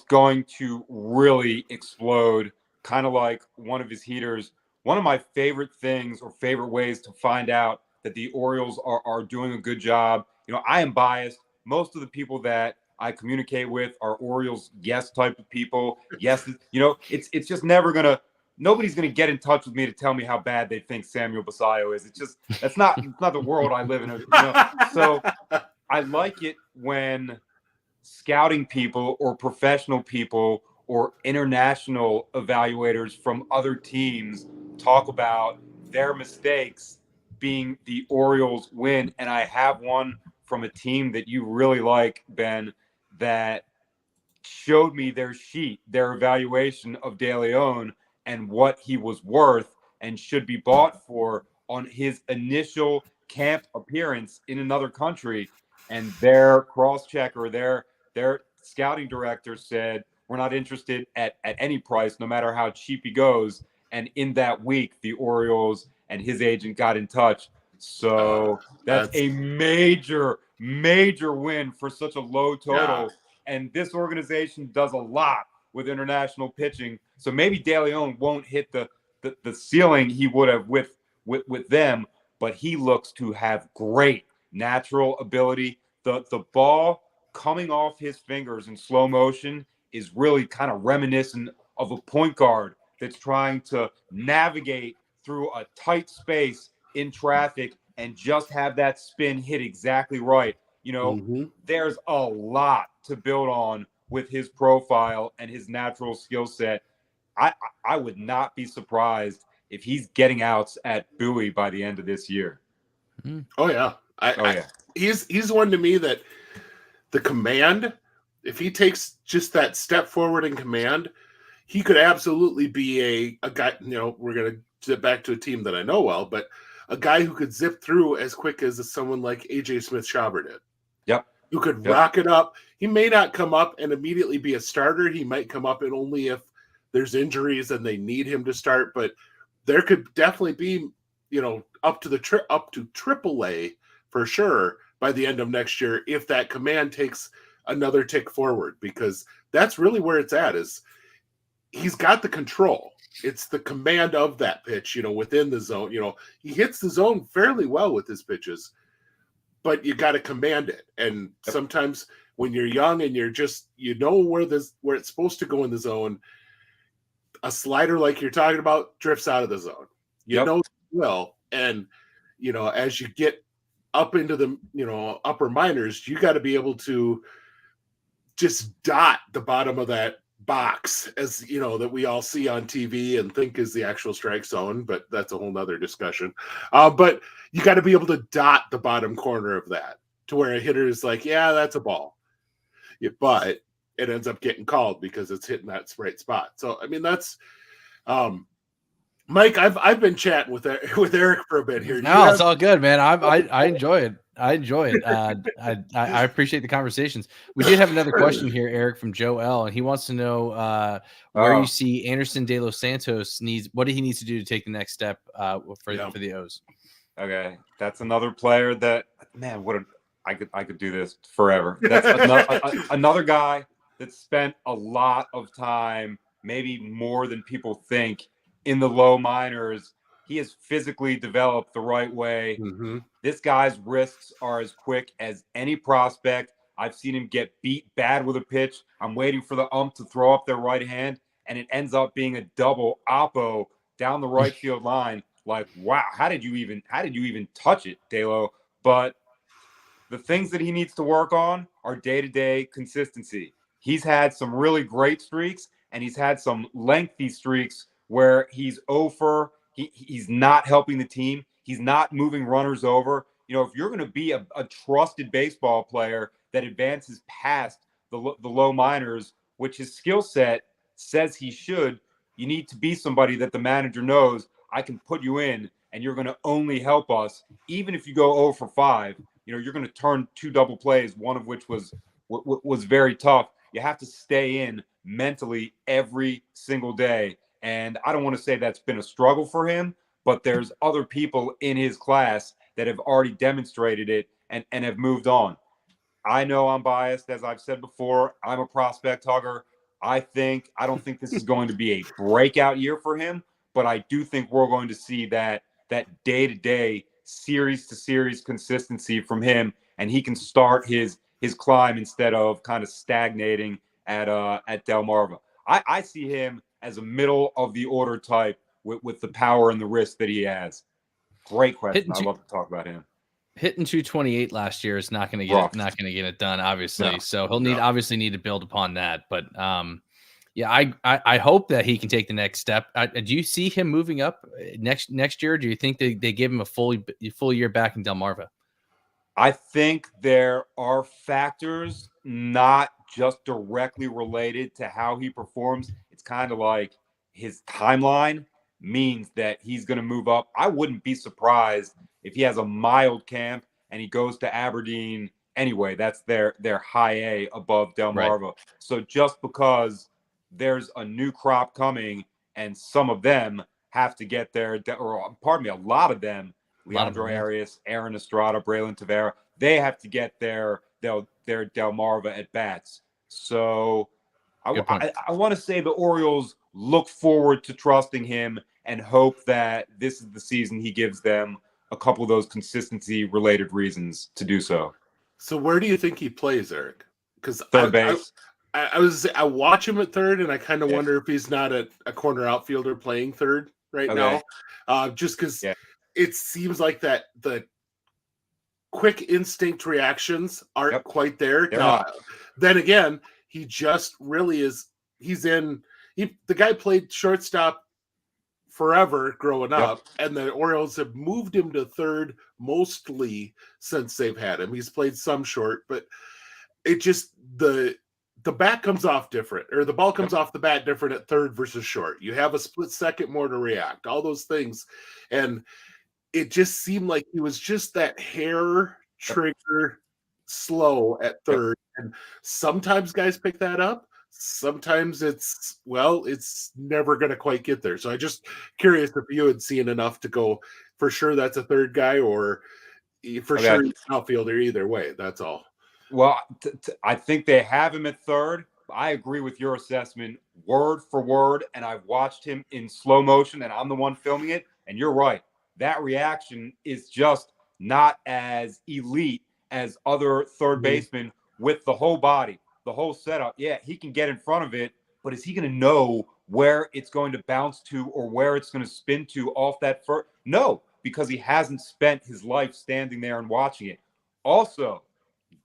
going to really explode. Kind of like one of his heaters. One of my favorite things or favorite ways to find out that the Orioles are doing a good job. I am biased. Most of the people that I communicate with are Orioles type of people. Yes, it's just nobody's gonna get in touch with me to tell me how bad they think Samuel Basallo is. It's not the world I live in. So I like it when scouting people or professional people or international evaluators from other teams talk about their mistakes being the Orioles win. And I have one from a team that you really like, Ben, that showed me their evaluation of De Leon and what he was worth and should be bought for on his initial camp appearance in another country. And their cross-checker, their scouting director said, we're not interested at any price, no matter how cheap he goes. And in that week, the Orioles and his agent got in touch. So that's a major win for such a low total. Yeah. And this organization does a lot with international pitching. So maybe De Leon won't hit the ceiling he would have with them, but he looks to have great natural ability. The ball coming off his fingers in slow motion is really kind of reminiscent of a point guard that's trying to navigate through a tight space in traffic and just have that spin hit exactly right. There's a lot to build on with his profile and his natural skill set. I would not be surprised if he's getting outs at Bowie by the end of this year. Oh yeah. He's one to me that the command, if he takes just that step forward in command, he could absolutely be a guy, we're going to zip back to a team that I know well, but a guy who could zip through as quick as someone like AJ Smith-Shawver did. Yep. Who could rock it up. He may not come up and immediately be a starter. He might come up and only if there's injuries and they need him to start, but there could definitely be, up to AAA for sure by the end of next year if that command takes another tick forward, because that's really where it's at. Is he's got the control. It's the command of that pitch, within the zone. He hits the zone fairly well with his pitches, but you got to command it. And sometimes when you're young and you're just, where it's supposed to go in the zone, a slider like you're talking about drifts out of the zone. You know it will. And, as you get up into the, upper minors, you got to be able to just dot the bottom of that box, as that we all see on TV and think is the actual strike zone, but that's a whole nother discussion. But you got to be able to dot the bottom corner of that to where a hitter is like, yeah, that's a ball. But it ends up getting called because it's hitting that right spot. So, I mean, that's Mike, I've been chatting with Eric for a bit here. No, it's all good, man. I enjoy it. I enjoy it. I appreciate the conversations. We did have another question here, Eric, from Joe L, and he wants to know where you see Anderson De Los Santos what he needs to do to take the next step for the O's. Okay, that's another player that, man, I could do this forever. That's another guy that spent a lot of time, maybe more than people think, in the low minors. He has physically developed the right way. Mm-hmm. This guy's wrists are as quick as any prospect. I've seen him get beat bad with a pitch. I'm waiting for the ump to throw up their right hand, and it ends up being a double oppo down the right field line. Like, wow, how did you even touch it, Delo? But the things that he needs to work on are day-to-day consistency. He's had some really great streaks, and he's had some lengthy streaks where he's over. He's not helping the team. He's not moving runners over. If you're going to be a trusted baseball player that advances past the low minors, which his skill set says he should, you need to be somebody that the manager knows, I can put you in, and you're going to only help us. Even if you go 0 for 5, you're going to turn 2 double plays, one of which was very tough. You have to stay in mentally every single day. And I don't want to say that's been a struggle for him, but there's other people in his class that have already demonstrated it and have moved on. I know I'm biased, as I've said before. I'm a prospect hugger. I don't think this is going to be a breakout year for him, but I do think we're going to see that day-to-day, series-to-series consistency from him, and he can start his climb instead of kind of stagnating at Delmarva. I see him as a middle of the order type with the power and the wrist that he has. Great question. I'd love to talk about him. Hitting 228 last year is not going to get it done, obviously. No. So he'll need to build upon that. But I hope that he can take the next step. Do you see him moving up next year? Do you think they give him a full year back in Delmarva? I think there are factors not just directly related to how he performs. It's kind of like his timeline means that he's going to move up. I wouldn't be surprised if he has a mild camp and he goes to Aberdeen anyway. That's their high A above Delmarva. Right. So just because there's a new crop coming and some of them have to get there, or pardon me, a lot of them, Leandro Arias, Aaron Estrada, Braylon Tavera, they have to get their Delmarva at bats. So I want to say the Orioles look forward to trusting him and hope that this is the season he gives them a couple of those consistency-related reasons to do so. So where do you think he plays, Eric? Because third base. I watch him at third, and I kind of wonder if he's not a corner outfielder playing third now. Just because it seems like that the quick instinct reactions aren't quite there. Then again, he just really is. The guy played shortstop forever growing up, and the Orioles have moved him to third mostly since they've had him. He's played some short, but it just the bat comes off different, or the ball comes off the bat different at third versus short. You have a split second more to react, all those things. And it just seemed like he was just that hair trigger slow at third. And sometimes guys pick that up. Sometimes it's never going to quite get there. So I just curious if you had seen enough to go for sure that's a third guy, or for sure he's an outfielder. Either way, that's all. Well, I think they have him at third. I agree with your assessment word for word, and I've watched him in slow motion, and I'm the one filming it, and you're right. That reaction is just not as elite as other third basemen with the whole body, the whole setup. Yeah, he can get in front of it, but is he going to know where it's going to bounce to or where it's going to spin to off that first? No, because he hasn't spent his life standing there and watching it. Also,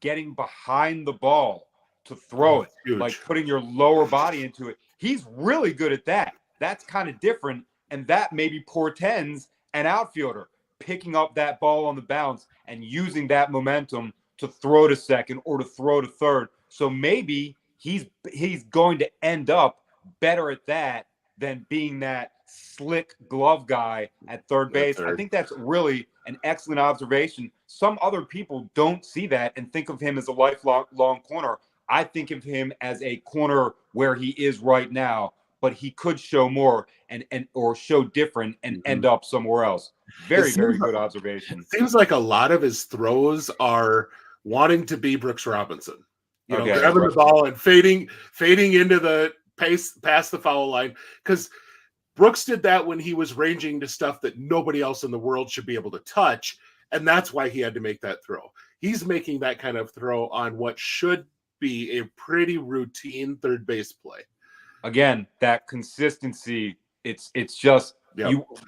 getting behind the ball to throw it, huge. like putting your lower body into it. He's really good at that. That's kind of different, and that maybe portends an outfielder picking up that ball on the bounce and using that momentum to throw to second or to throw to third. So maybe he's going to end up better at that than being that slick glove guy at third base. I think that's really an excellent observation. Some other people don't see that and think of him as a lifelong corner. I think of him as a corner where he is right now, but he could show more and or show different and end up somewhere else. Very good observation. It seems like a lot of his throws are wanting to be Brooks Robinson. Grabbing the ball and fading into the past the foul line, because Brooks did that when he was ranging to stuff that nobody else in the world should be able to touch, and that's why he had to make that throw. He's making that kind of throw on what should be a pretty routine third base play. Again, that consistency, it's just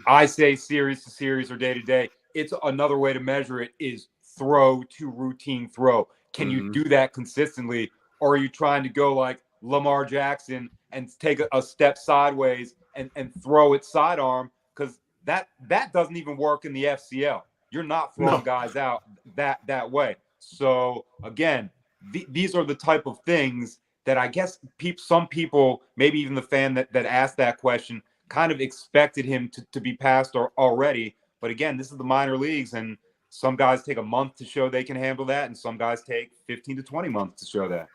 I say series to series or day to day. It's another way to measure it is throw to routine throw. Can you do that consistently, or are you trying to go like Lamar Jackson and take a step sideways and throw it sidearm? Because that doesn't even work in the FCL. You're not throwing guys out that way. So again, these are the type of things that I guess some people, maybe even the fan that asked that question, kind of expected him to be passed already. But again, this is the minor leagues, and some guys take a month to show they can handle that, and some guys take 15 to 20 months to show that.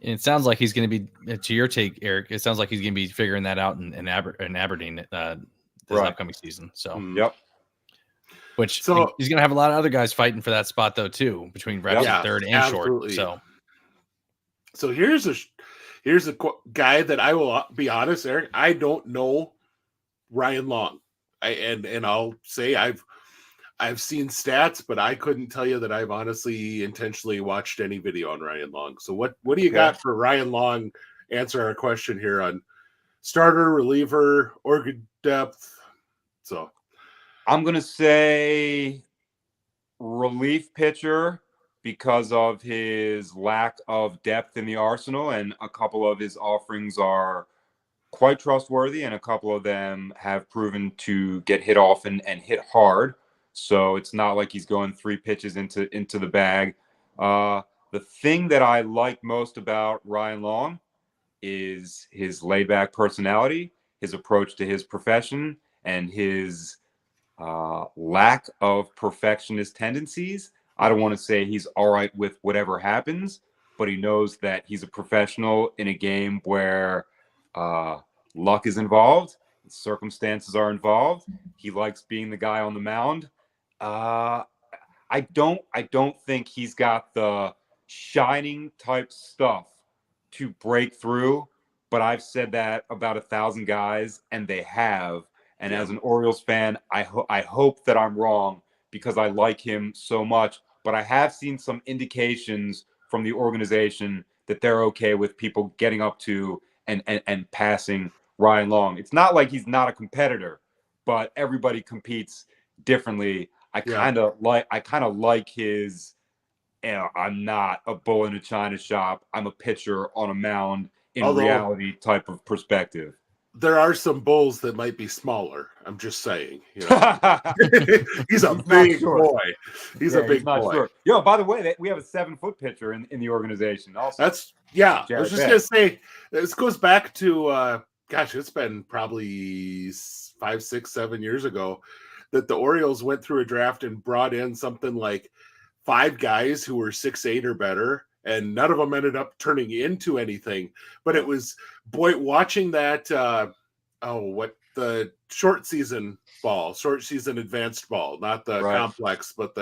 And it sounds like he's going to be, to your take, Eric, it sounds like he's going to be figuring that out in Aberdeen this upcoming season. So, which he's going to have a lot of other guys fighting for that spot, though, too, between reps and third and short. So here's a guy that I will be honest, Eric, I don't know Ryan Long. And I'll say I've seen stats, but I couldn't tell you that I've honestly intentionally watched any video on Ryan Long. So what do you got for Ryan Long? Answer our question here on starter, reliever, or depth. So I'm going to say relief pitcher because of his lack of depth in the arsenal, and a couple of his offerings are quite trustworthy, and a couple of them have proven to get hit often and hit hard. So it's not like he's going 3 pitches into the bag. The thing that I like most about Ryan Long is his laid-back personality, his approach to his profession, and his lack of perfectionist tendencies. I don't want to say he's all right with whatever happens, but he knows that he's a professional in a game where luck is involved, circumstances are involved. He likes being the guy on the mound. I don't think he's got the shining type stuff to break through, but I've said that about 1,000 guys, and they have. And as an Orioles fan, I hope that I'm wrong, because I like him so much. But I have seen some indications from the organization that they're okay with people getting up to and passing Ryan Long. It's not like he's not a competitor, but everybody competes differently. I kind of like his, I'm not a bull in a china shop, I'm a pitcher on a mound in reality type of perspective. there are some bulls that might be smaller. I'm just saying. You know? He's a big boy. He's a big boy. Sure. Yo, by the way, we have a 7-foot pitcher in the organization. Also, I was just gonna say this goes back to it's been probably 5, 6, 7 years ago that the Orioles went through a draft and brought in something like 5 guys who were 6'8" or better, and none of them ended up turning into anything. But it was watching that the short season advanced ball, not the complex, but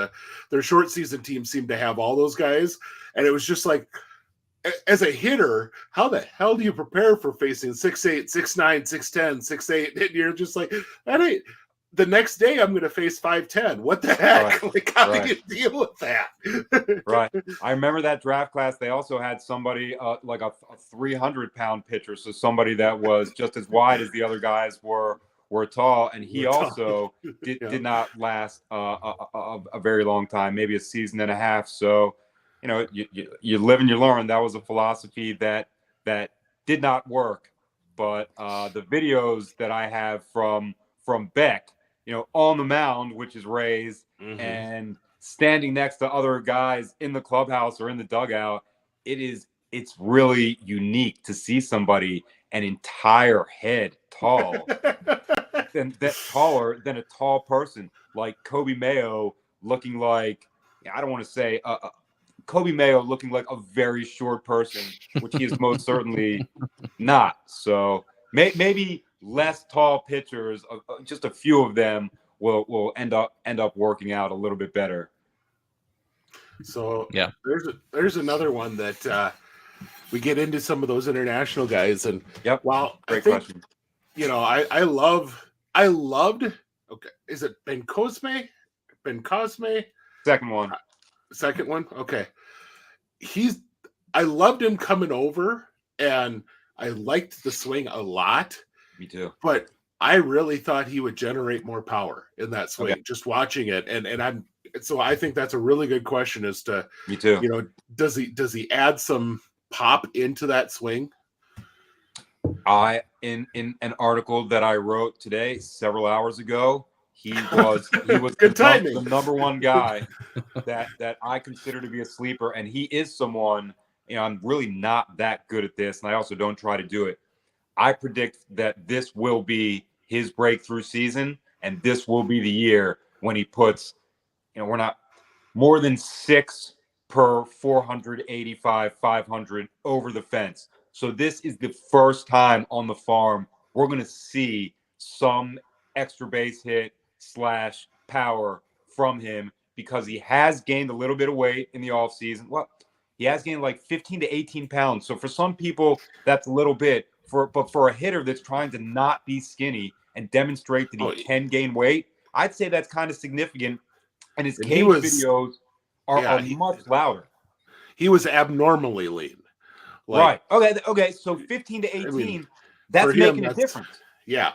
their short season team seemed to have all those guys, and it was just like, as a hitter, how the hell do you prepare for facing 6'8", 6'9", 6'10", 6'8", and you're just like, that ain't. The next day, I'm going to face 5'10". What the heck? Like, how do you deal with that? Right. I remember that draft class. They also had somebody like a 300-pound pitcher, so somebody that was just as wide as the other guys were tall, and he also did not last a very long time, maybe a season and a half. So, you know, you live and you learn. That was a philosophy that did not work. But the videos that I have from Beck, you know, on the mound, which is raised, and standing next to other guys in the clubhouse or in the dugout, it's really unique to see somebody an entire head taller than a tall person like Kobe Mayo, looking like, I don't want to say Kobe Mayo looking like a very short person, which he is most certainly not. So maybe less tall pitchers, just a few of them will end up working out a little bit better. So there's another one that we get into some of those international guys, and great question. You know, I loved. Okay, is it Ben Cosme? Second one. Okay, I loved him coming over, and I liked the swing a lot. Me too. But I really thought he would generate more power in that swing, just watching it. And I think that's a really good question as to, me too. You know, does he add some pop into that swing? In an article that I wrote today, several hours ago, he was good timing. The number one guy that I consider to be a sleeper. And he is someone, you know, I'm really not that good at this, and I also don't try to do it. I predict that this will be his breakthrough season, and this will be the year when he puts, you know, we're not more than 6 per 485, 500 over the fence. So this is the first time on the farm we're going to see some extra base hit / power from him, because he has gained a little bit of weight in the offseason. Well, he has gained like 15 to 18 pounds. So for some people, that's a little bit. But for a hitter that's trying to not be skinny and demonstrate that he can gain weight, I'd say that's kind of significant. And his cage videos are much louder. He was abnormally lean. Right. Okay. So 15 to 18, that's making a difference. Yeah.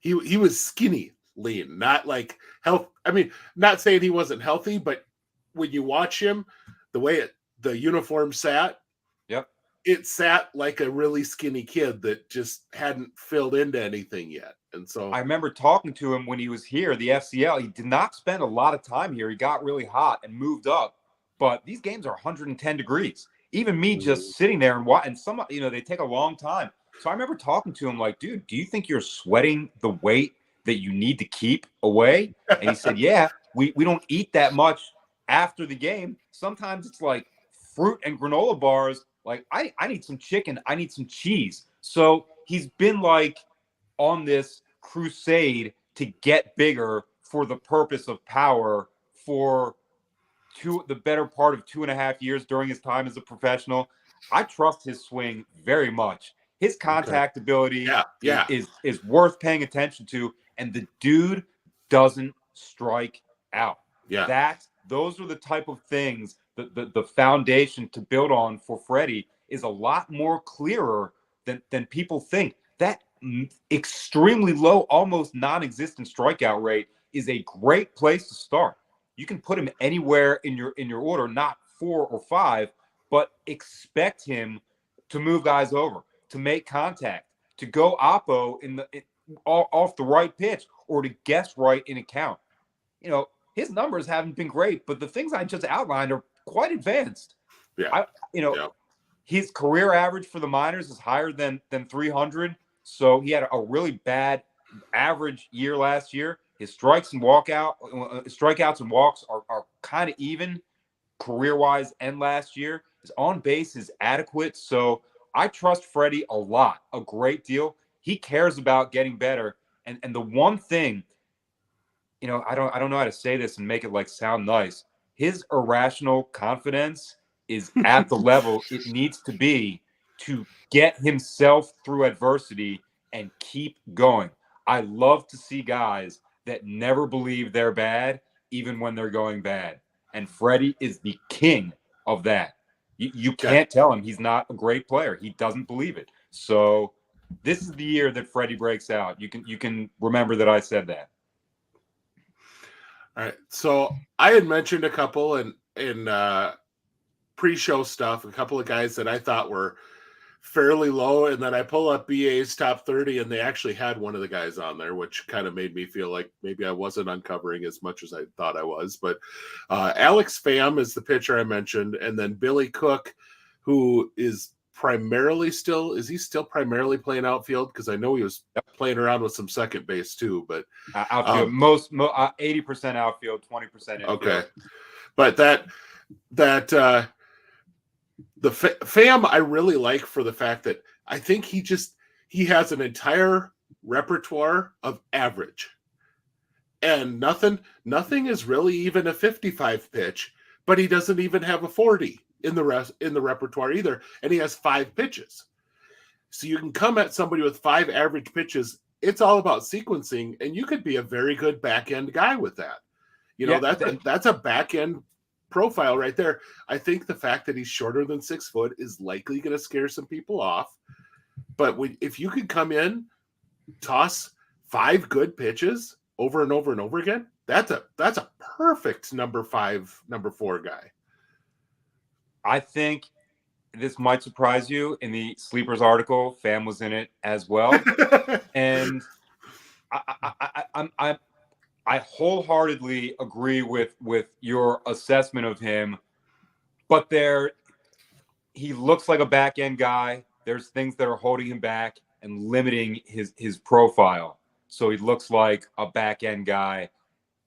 He was skinny lean, not like health. I mean, not saying he wasn't healthy, but when you watch him, the way the uniform sat, it sat like a really skinny kid that just hadn't filled into anything yet. And so I remember talking to him when he was here, the FCL. He did not spend a lot of time here. He got really hot and moved up. But these games are 110 degrees. Even me just sitting there and watching, some, you know, they take a long time. So I remember talking to him like, dude, do you think you're sweating the weight that you need to keep away? And he said, yeah, we don't eat that much after the game. Sometimes it's like fruit and granola bars. Like, I need some chicken. I need some cheese. So he's been like on this crusade to get bigger for the purpose of power for the better part of 2.5 years during his time as a professional. I trust his swing very much. His contact ability is worth paying attention to. And the dude doesn't strike out. Yeah. Those are the type of things the foundation to build on for Freddie is a lot more clearer than people think. That extremely low, almost non-existent strikeout rate is a great place to start. You can put him anywhere in your order, not 4 or 5, but expect him to move guys over, to make contact, to go oppo off the right pitch or to guess right in a count. You know, his numbers haven't been great, but the things I just outlined are quite advanced. Yeah. His career average for the minors is higher than 300. So he had a really bad average year last year. His strikeouts and walks are kind of even career-wise and last year. His on base is adequate. So I trust Freddie a great deal. He cares about getting better. And the one thing, you know, I don't know how to say this and make it like sound nice. His irrational confidence is at the level it needs to be to get himself through adversity and keep going. I love to see guys that never believe they're bad, even when they're going bad. And Freddie is the king of that. You can't tell him he's not a great player. He doesn't believe it. So this is the year that Freddie breaks out. You can remember that I said that. All right. So I had mentioned a couple in pre-show stuff, a couple of guys that I thought were fairly low, and then I pull up BA's top 30, and they actually had one of the guys on there, which kind of made me feel like maybe I wasn't uncovering as much as I thought I was. But Alex Pham is the pitcher I mentioned, and then Billy Cook, who is primarily still primarily playing outfield, because I know he was playing around with some second base too, but outfield, 80% outfield, 20% infield. Okay, but the Pham I really like for the fact that I think he has an entire repertoire of average, and nothing is really even a 55 pitch, but he doesn't even have a 40 in the repertoire either, and he has 5 pitches. So you can come at somebody with 5 average pitches. It's all about sequencing, and you could be a very good back end guy with that. You know, that's a back end profile right there. I think the fact that he's shorter than 6 foot is likely going to scare some people off. But if you could come in, toss 5 good pitches over and over and over again, that's a perfect number 5, number 4 guy. I think this might surprise you. In the Sleepers article, Pham was in it as well, and I wholeheartedly agree with your assessment of him. But he looks like a back end guy. There's things that are holding him back and limiting his profile. So he looks like a back end guy.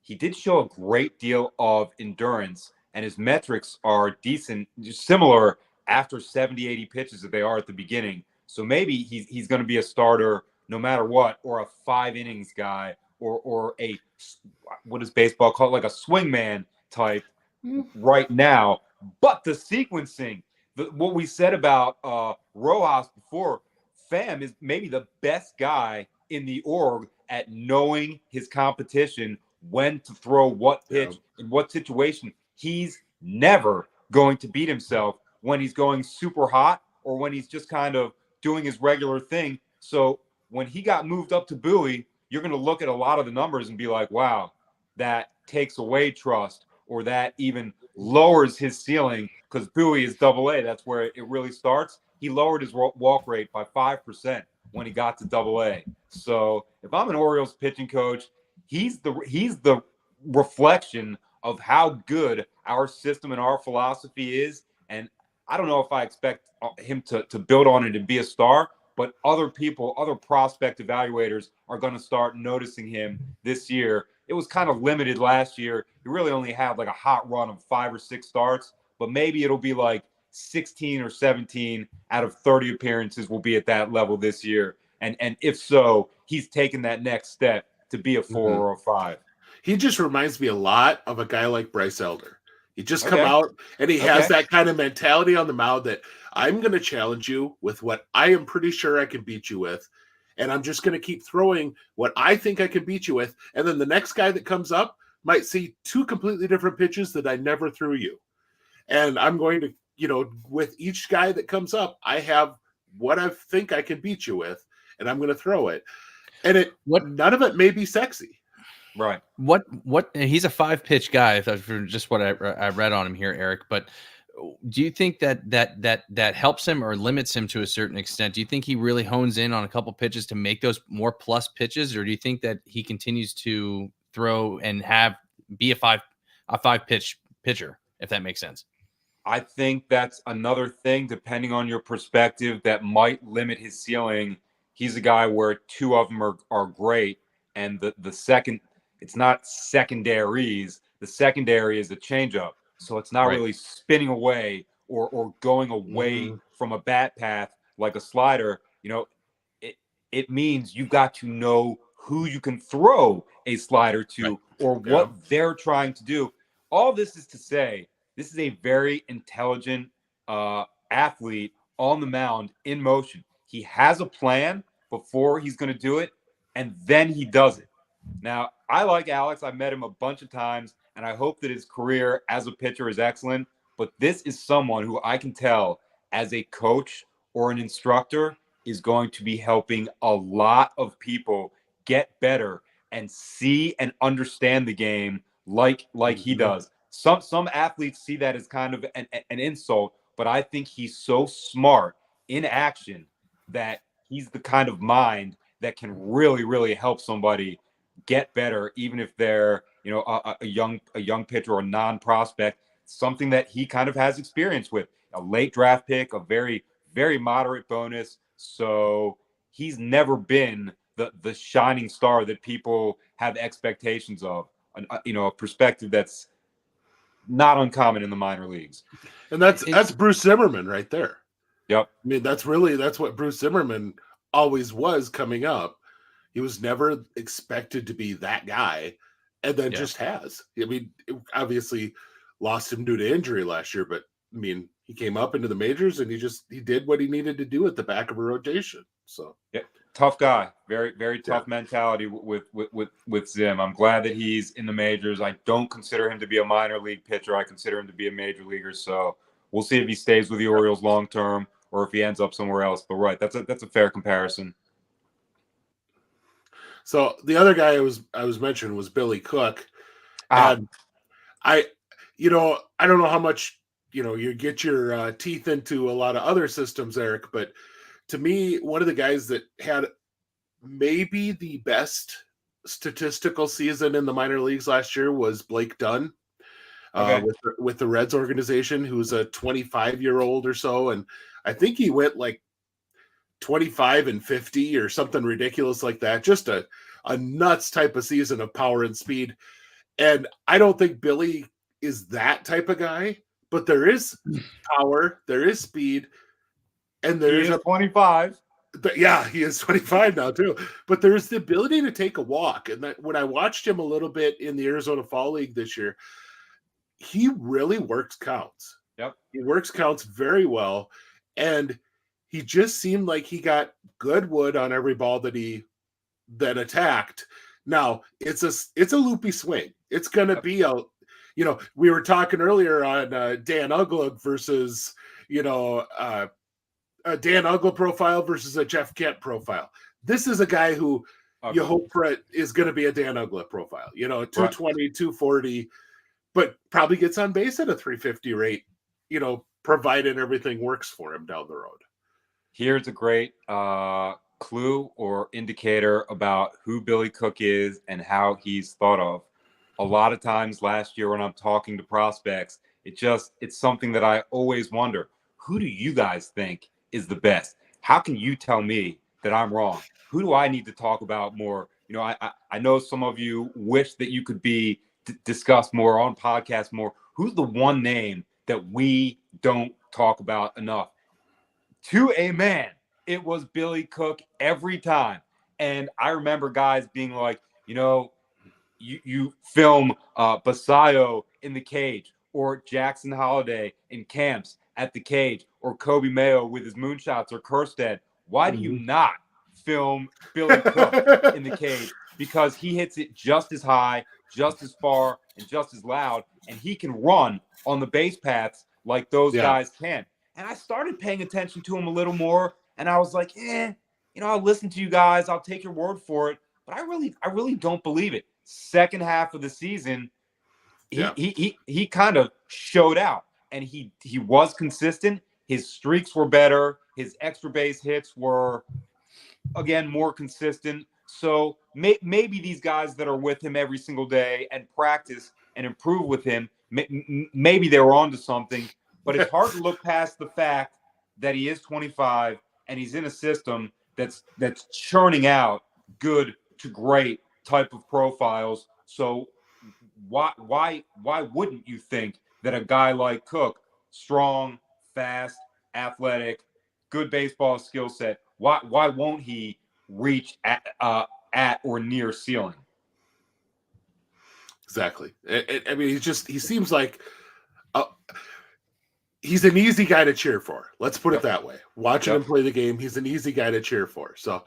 He did show a great deal of endurance, and his metrics are decent, similar after 70, 80 pitches that they are at the beginning. So maybe he's going to be a starter no matter what, or a 5 innings guy, or a, what does baseball call it, like a swingman type right now. But the sequencing, what we said about Rojas before, Pham is maybe the best guy in the org at knowing his competition, when to throw what pitch in what situation. He's never going to beat himself when he's going super hot or when he's just kind of doing his regular thing. So when he got moved up to Bowie, you're going to look at a lot of the numbers and be like, wow, that takes away trust, or that even lowers his ceiling, because Bowie is AA. That's where it really starts. He lowered his walk rate by 5% when he got to AA. So if I'm an Orioles pitching coach, he's the reflection of how good our system and our philosophy is. And I don't know if I expect him to build on it and be a star, but other people, other prospect evaluators are going to start noticing him this year. It was kind of limited last year. He really only had like a hot run of 5 or 6 starts, but maybe it'll be like 16 or 17 out of 30 appearances will be at that level this year. And if so, he's taken that next step to be a 4 or a 5. He just reminds me a lot of a guy like Bryce Elder. He just come out and he has that kind of mentality on the mound that I'm going to challenge you with what I am pretty sure I can beat you with. And I'm just going to keep throwing what I think I can beat you with. And then the next guy that comes up might see 2 completely different pitches that I never threw you. And I'm going to, with each guy that comes up, I have what I think I can beat you with, and I'm going to throw it. And none of it may be sexy. Right. What he's a 5-pitch guy, for just what I read on him here, Eric. But do you think that helps him or limits him to a certain extent? Do you think he really hones in on a couple pitches to make those more plus pitches, or do you think that he continues to throw and be a five pitch pitcher, if that makes sense? I think that's another thing, depending on your perspective, that might limit his ceiling. He's a guy where two of them are great, and the second, it's not secondaries. The secondary is a changeup, so it's not really spinning away or going away from a bat path like a slider. It means you've got to know who you can throw a slider to or what they're trying to do. All this is to say, this is a very intelligent athlete on the mound in motion. He has a plan before he's going to do it, and then he does it. Now, I like Alex. I've met him a bunch of times, and I hope that his career as a pitcher is excellent. But this is someone who I can tell as a coach or an instructor is going to be helping a lot of people get better and see and understand the game like he does. Some athletes see that as kind of an insult, but I think he's so smart in action that he's the kind of mind that can really, really help somebody get better, even if they're, a young pitcher or a non-prospect, something that he kind of has experience with. A late draft pick, a very, very moderate bonus. So he's never been the shining star that people have expectations of, a perspective that's not uncommon in the minor leagues. And that's Bruce Zimmerman right there. Yep. I mean, that's what Bruce Zimmerman always was coming up. He was never expected to be that guy, and then just has. I mean, obviously lost him due to injury last year, but I mean, he came up into the majors and he did what he needed to do at the back of a rotation. So tough guy, very, very tough mentality with Zim. I'm glad that he's in the majors. I don't consider him to be a minor league pitcher. I consider him to be a major leaguer. So we'll see if he stays with the Orioles long term or if he ends up somewhere else. But that's a fair comparison. So the other guy I was mentioning was Billy Cook, and I don't know how much you get your teeth into a lot of other systems, Eric, but to me, one of the guys that had maybe the best statistical season in the minor leagues last year was Blake Dunn with the Reds organization, who's a 25-year-old or so, and I think he went like 25 and 50 or something ridiculous like that. Just a nuts type of season of power and speed. And I don't think Billy is that type of guy, but there is power, there is speed, and there's a 25. Yeah, he is 25 now too. But there's the ability to take a walk. And that when I watched him a little bit in the Arizona Fall League this year, he really works counts. Yep. He works counts very well. And he just seemed like he got good wood on every ball that attacked. Now it's a loopy swing. It's going to be we were talking earlier on Dan Uggla versus, a Dan Uggla profile versus a Jeff Kent profile. This is a guy who you hope for is going to be a Dan Uggla profile, 220, 240, but probably gets on base at a 350 rate, provided everything works for him down the road. Here's a great clue or indicator about who Billy Cook is and how he's thought of. A lot of times last year when I'm talking to prospects, it's something that I always wonder. Who do you guys think is the best? How can you tell me that I'm wrong? Who do I need to talk about more? I know some of you wish that you could be discussed more on podcasts more. Who's the one name that we don't talk about enough? To a man, it was Billy Cook every time. And I remember guys being like, you film Basayo in the cage, or Jackson Holiday in camps at the cage, or Kobe Mayo with his moonshots, or Kerstead. Why do you not film Billy Cook in the cage? Because he hits it just as high, just as far, and just as loud, and he can run on the base paths like those guys can. And I started paying attention to him a little more, and I was like, I'll listen to you guys. I'll take your word for it. But I really don't believe it. Second half of the season, he kind of showed out. and he was consistent. His streaks were better. His extra base hits were, again, more consistent. So maybe these guys that are with him every single day and practice and improve with him, maybe they were onto something. But it's hard to look past the fact that he is 25 and he's in a system that's churning out good to great type of profiles. So why wouldn't you think that a guy like Cook, strong, fast, athletic, good baseball skill set, why won't he reach at or near ceiling? Exactly. I mean, he seems like he's an easy guy to cheer for. Let's put it that way. Watching him play the game, he's an easy guy to cheer for. So,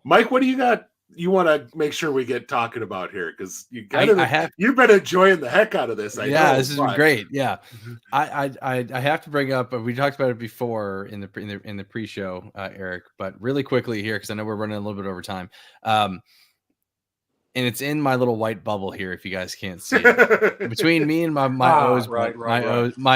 Mike, what do you got? You want to make sure we get talking about here, because you've been enjoying the heck out of this. I know, this is great. Yeah, I have to bring up. We talked about it before in the pre-show, Eric. But really quickly here, because I know we're running a little bit over time. And it's in my little white bubble here, if you guys can't see it. Between me and my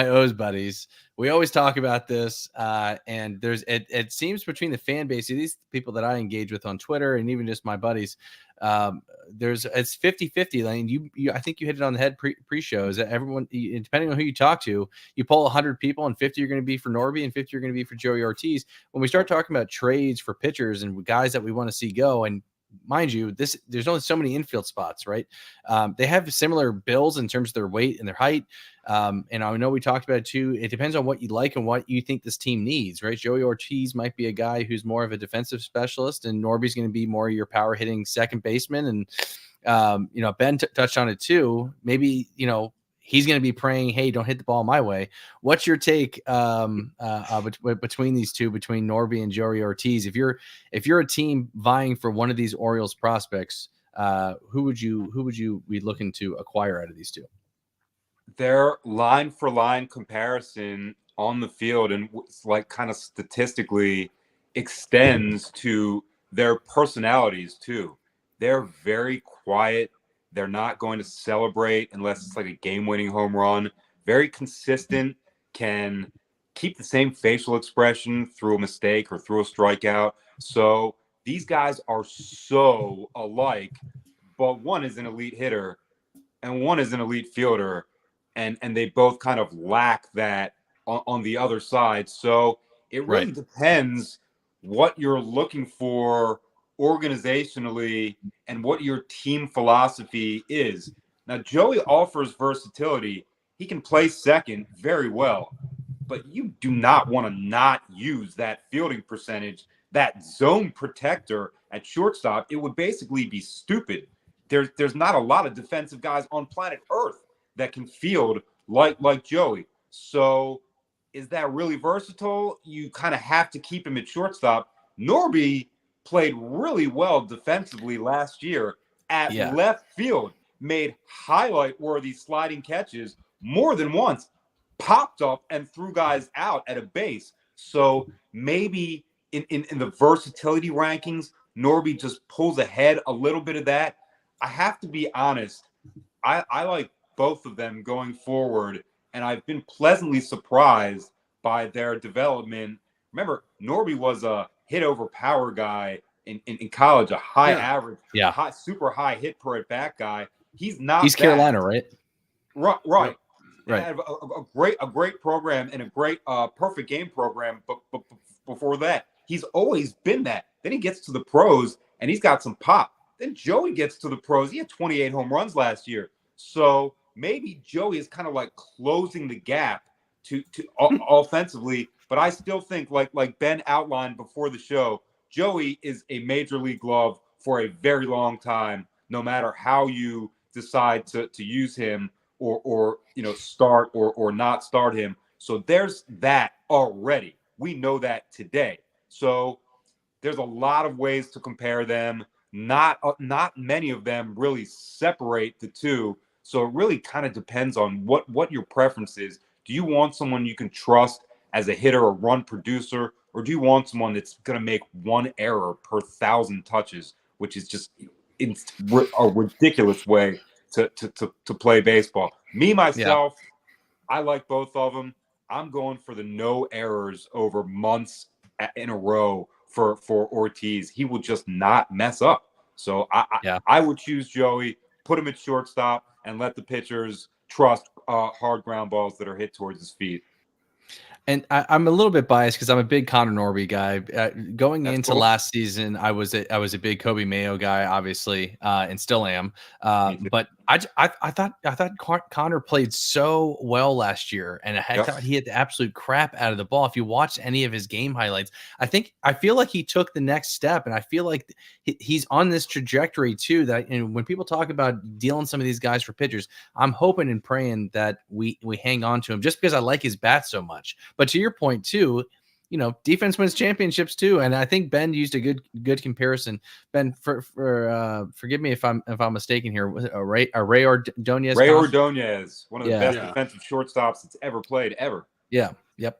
O's buddies, we always talk about this. And it seems between the fan base, these people that I engage with on Twitter and even just my buddies, it's 50-50. Lane, I think you hit it on the head pre-show. Is that everyone, depending on who you talk to, you poll 100 people and 50 are going to be for Norby and 50 are going to be for Joey Ortiz. When we start talking about trades for pitchers and guys that we want to see go, and mind you, there's only so many infield spots, right? They have similar bills in terms of their weight and their height. And I know we talked about it too. It depends on what you like and what you think this team needs, right? Joey Ortiz might be a guy who's more of a defensive specialist, and Norby's going to be more your power hitting second baseman. And, Ben touched on it too. Maybe, he's going to be praying, hey, don't hit the ball my way. What's your take between these two, between Norby and Joey Ortiz? If you're a team vying for one of these Orioles prospects, who would you be looking to acquire out of these two? Their line for line comparison on the field and kind of statistically extends to their personalities too. They're very quiet. They're not going to celebrate unless it's like a game-winning home run. Very consistent, can keep the same facial expression through a mistake or through a strikeout. So these guys are so alike, but one is an elite hitter and one is an elite fielder, and they both kind of lack that on the other side. So it really depends what you're looking for organizationally and what your team philosophy is. Now, Joey offers versatility. He can play second very well, but you do not want to not use that fielding percentage, that zone protector at shortstop. It would basically be stupid. There's not a lot of defensive guys on planet Earth that can field like Joey. So is that really versatile? You kind of have to keep him at shortstop. Norby played really well defensively last year at left field, made highlight-worthy sliding catches more than once, popped up and threw guys out at a base. So maybe in the versatility rankings, Norby just pulls ahead a little bit of that. I have to be honest, I like both of them going forward, and I've been pleasantly surprised by their development. Remember, Norby was a hit over power guy in college, a high average, super high hit per at bat guy. He's Carolina, right? Right. A great program and a great perfect game program. But before that, he's always been that. Then he gets to the pros and he's got some pop. Then Joey gets to the pros. He had 28 home runs last year. So maybe Joey is kind of like closing the gap to offensively. But I still think, like Ben outlined before the show, Joey is a major league glove for a very long time, no matter how you decide to use him or start or not start him. So there's that already. We know that today. So there's a lot of ways to compare them. Not many of them really separate the two. So it really kind of depends on what your preference is. Do you want someone you can trust as a hitter or run producer, or do you want someone that's going to make one error per 1,000 touches, which is just a ridiculous way to play baseball? Me, myself, I like both of them. I'm going for the no errors over months in a row for Ortiz. He will just not mess up. So I would choose Joey, put him at shortstop, and let the pitchers trust hard ground balls that are hit towards his feet. And I'm a little bit biased because I'm a big Connor Norby guy. Going That's into cool. last season, I was a big Kobe Mayo guy, obviously, and still am. But I thought Connor played so well last year, and I thought he hit the absolute crap out of the ball. If you watch any of his game highlights, I feel like he took the next step, and I feel like he's on this trajectory too. And when people talk about dealing some of these guys for pitchers, I'm hoping and praying that we hang on to him just because I like his bat so much. But to your point too, defense wins championships too, and I think Ben used a good comparison. Ben, forgive me if I'm mistaken here. Ray Ordonez. Ray Ordonez, one of the best defensive shortstops that's ever played ever. Yeah. Yep.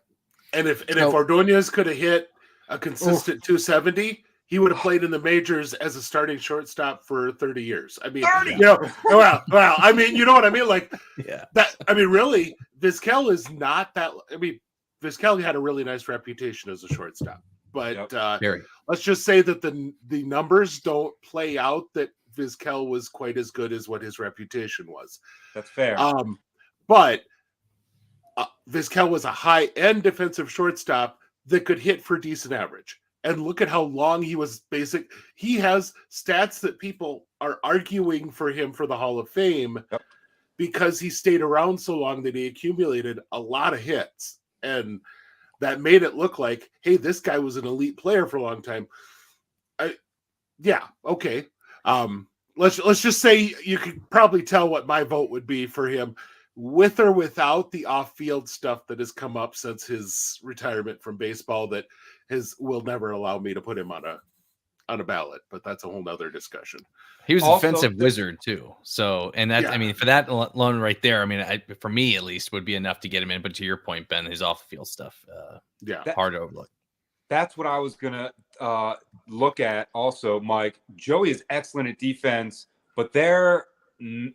And if Ordonez could have hit a consistent 270, he would have played in the majors as a starting shortstop for 30 years. I mean, wow. I mean, you know what I mean? Like that. I mean, really, Vizquel is not that. I mean, Vizquel had a really nice reputation as a shortstop, but let's just say that the numbers don't play out that Vizquel was quite as good as what his reputation was. That's fair. But Vizquel was a high-end defensive shortstop that could hit for decent average. And look at how long he was basic. He has stats that people are arguing for him for the Hall of Fame because he stayed around so long that he accumulated a lot of hits. And that made it look like, hey, this guy was an elite player for a long time. Okay. Let's just say you could probably tell what my vote would be for him, with or without the off-field stuff that has come up since his retirement from baseball that will never allow me to put him on a ballot. But that's a whole nother discussion. He was a defensive wizard too. So, and that, I mean, for that alone right there, I mean, for me at least, would be enough to get him in. But to your point, Ben, his off the field stuff, hard to overlook. That's what I was gonna look at. Also, Mike, Joey is excellent at defense, but him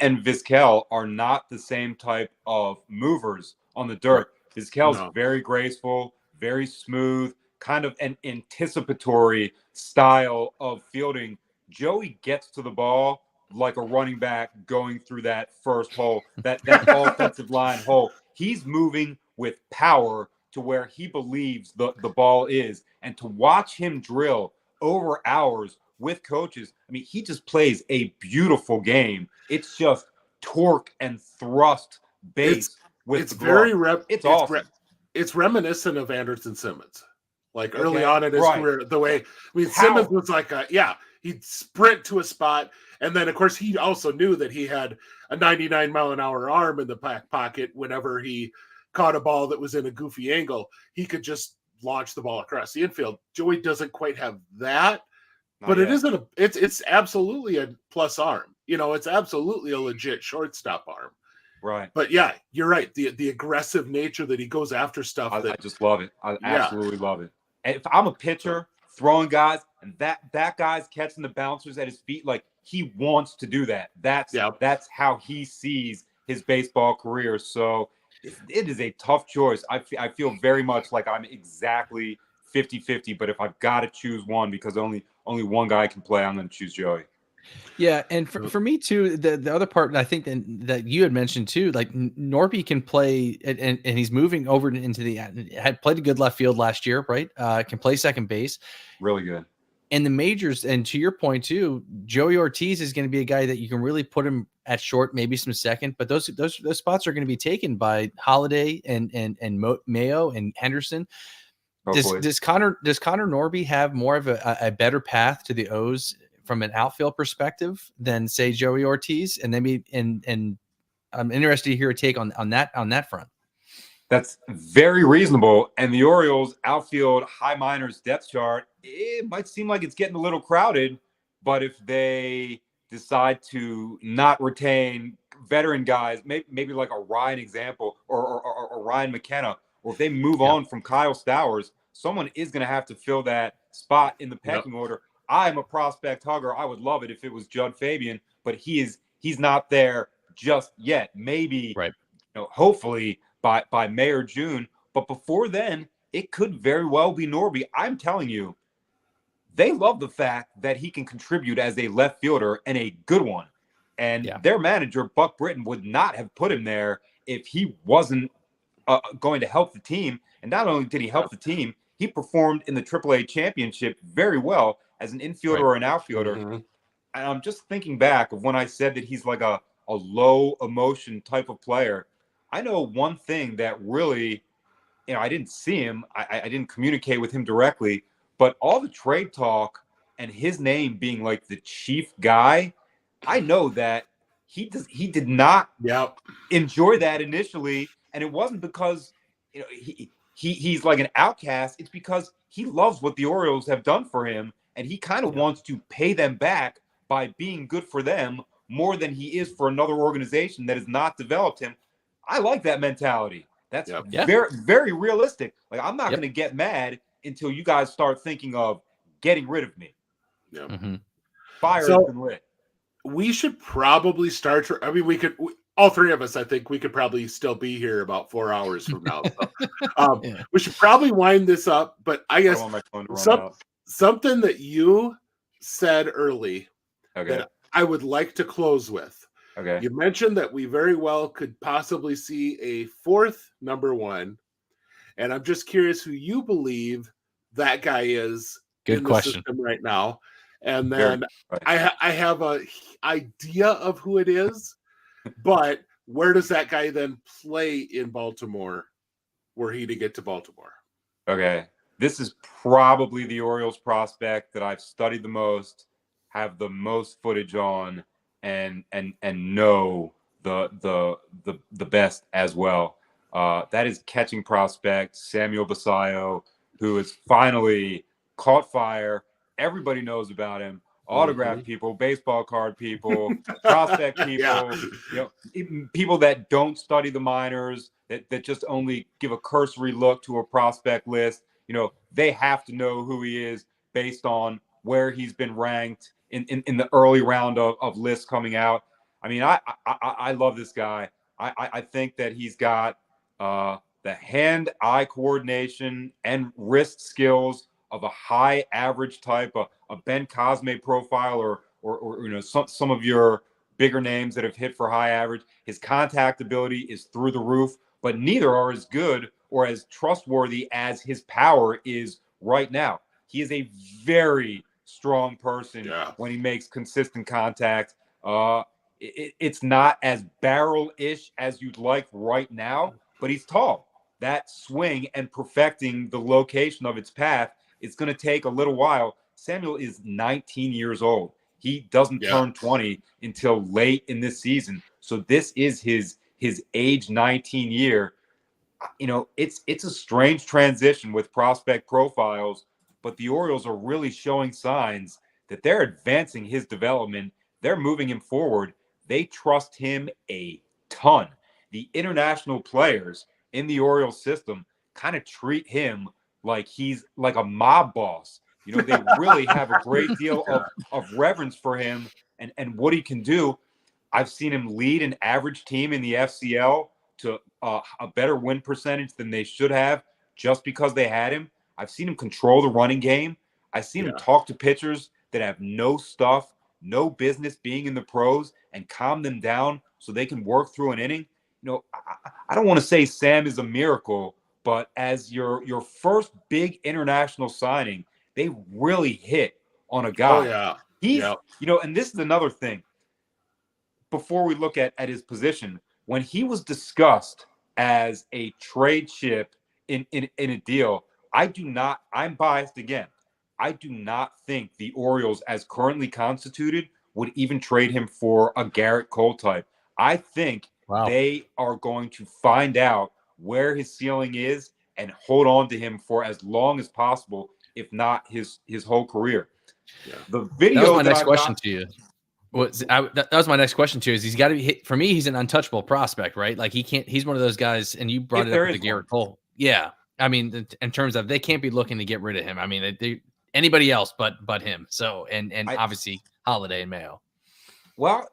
and Vizquel are not the same type of movers on the dirt. Vizquel's very graceful, very smooth, kind of an anticipatory style of fielding. Joey gets to the ball like a running back going through that first hole, that offensive line hole. He's moving with power to where he believes the ball is. And to watch him drill over hours with coaches, I mean, he just plays a beautiful game. It's just torque and thrust based with the glove. It's awesome. It's reminiscent of Anderson Simmons. Like early on in his career, the way, I mean, Simmons was like he'd sprint to a spot. And then, of course, he also knew that he had a 99-mile-an-hour arm in the back pocket. Whenever he caught a ball that was in a goofy angle, he could just launch the ball across the infield. Joey doesn't quite have that, but it's absolutely a plus arm. It's absolutely a legit shortstop arm. Right. But yeah, you're right. The aggressive nature that he goes after stuff. I just love it. I absolutely love it. And if I'm a pitcher throwing guys and that guy's catching the bouncers at his feet, like he wants to do that. That's how he sees his baseball career. So it is a tough choice. I feel very much like I'm exactly 50-50, but if I've got to choose one because only one guy can play, I'm going to choose Joey. Yeah, and for me too, the other part I think that you had mentioned too, like Norby can play, and he's moving over into had played a good left field last year, right? Can play second base, really good. In the majors, and to your point too, Joey Ortiz is going to be a guy that you can really put him at short, maybe some second, but those spots are going to be taken by Holiday and Mayo and Henderson. Does Connor Norby have more of a better path to the O's from an outfield perspective than say Joey Ortiz? And maybe and I'm interested to hear a take on that front. That's very reasonable. And the Orioles outfield high minors depth chart, it might seem like it's getting a little crowded, but if they decide to not retain veteran guys, maybe like a Ryan example or Ryan McKenna, or if they move on from Kyle Stowers, someone is going to have to fill that spot in the pecking order. I'm a prospect hugger. I would love it if it was Judd Fabian, but he's not there just yet. Maybe hopefully by May or June. But before then, it could very well be Norby. I'm telling you, they love the fact that he can contribute as a left fielder and a good one. And their manager, Buck Britton, would not have put him there if he wasn't going to help the team. And not only did he help the team, he performed in the AAA championship very well as an infielder or an outfielder. Mm-hmm. And I'm just thinking back of when I said that he's like a low emotion type of player. I know one thing that really, I didn't see him. I didn't communicate with him directly, but all the trade talk and his name being like the chief guy, I know that he did not enjoy that initially. And it wasn't because, he's like an outcast. It's because he loves what the Orioles have done for him. And he kind of wants to pay them back by being good for them more than he is for another organization that has not developed him. I like that mentality. That's very, very realistic. Like, I'm not going to get mad until you guys start thinking of getting rid of me. Yeah. Mm-hmm. Fire has been lit. We should probably start. All three of us, I think we could probably still be here about 4 hours from now. So, we should probably wind this up, but I guess something that you said early that I would like to close with. Okay. You mentioned that we very well could possibly see a fourth number one, and I'm just curious who you believe that guy is. Good question. The system right now. And then I have a idea of who it is, but where does that guy then play in Baltimore were he to get to Baltimore? Okay. This is probably the Orioles prospect that I've studied the most, have the most footage on, and know the best as well. That is catching prospect Samuel Basallo, who has finally caught fire. Everybody knows about him. Autograph people, baseball card people, prospect people, people that don't study the minors, that just only give a cursory look to a prospect list. They have to know who he is based on where he's been ranked in the early round of lists coming out. I mean, I love this guy. I think that he's got the hand-eye coordination and wrist skills of a high average type, a Ben Cosme profile, or some of your bigger names that have hit for high average. His contact ability is through the roof, but neither are as good or as trustworthy as his power is right now. He is a very strong person when he makes consistent contact. It's not as barrel-ish as you'd like right now, but he's tall. That swing and perfecting the location of its path, it's going to take a little while. Samuel is 19 years old. He doesn't turn 20 until late in this season. So this is his age 19 year. It's a strange transition with prospect profiles, but the Orioles are really showing signs that they're advancing his development. They're moving him forward. They trust him a ton. The international players in the Orioles system kind of treat him like he's like a mob boss. They really have a great deal of reverence for him and what he can do. I've seen him lead an average team in the FCL to a better win percentage than they should have just because they had him. I've seen him control the running game. I've seen him talk to pitchers that have no stuff, no business being in the pros, and calm them down so they can work through an inning. I don't want to say Sam is a miracle, but as your first big international signing, they really hit on a guy. Oh, yeah. He's, and this is another thing. Before we look at his position, when he was discussed as a trade chip in a deal, I'm biased again. I do not think the Orioles, as currently constituted, would even trade him for a Garrett Cole type. I think they are going to find out where his ceiling is and hold on to him for as long as possible, if not his whole career. Yeah. The video that was my next question to you. That was my next question to you. Is he's got to be hit? For me, he's an untouchable prospect, right? Like he's one of those guys, and you brought it up with the Garrett Cole. Yeah. I mean, in terms of they can't be looking to get rid of him. I mean, anybody else but him. So, and obviously Holiday and Mayo. Well,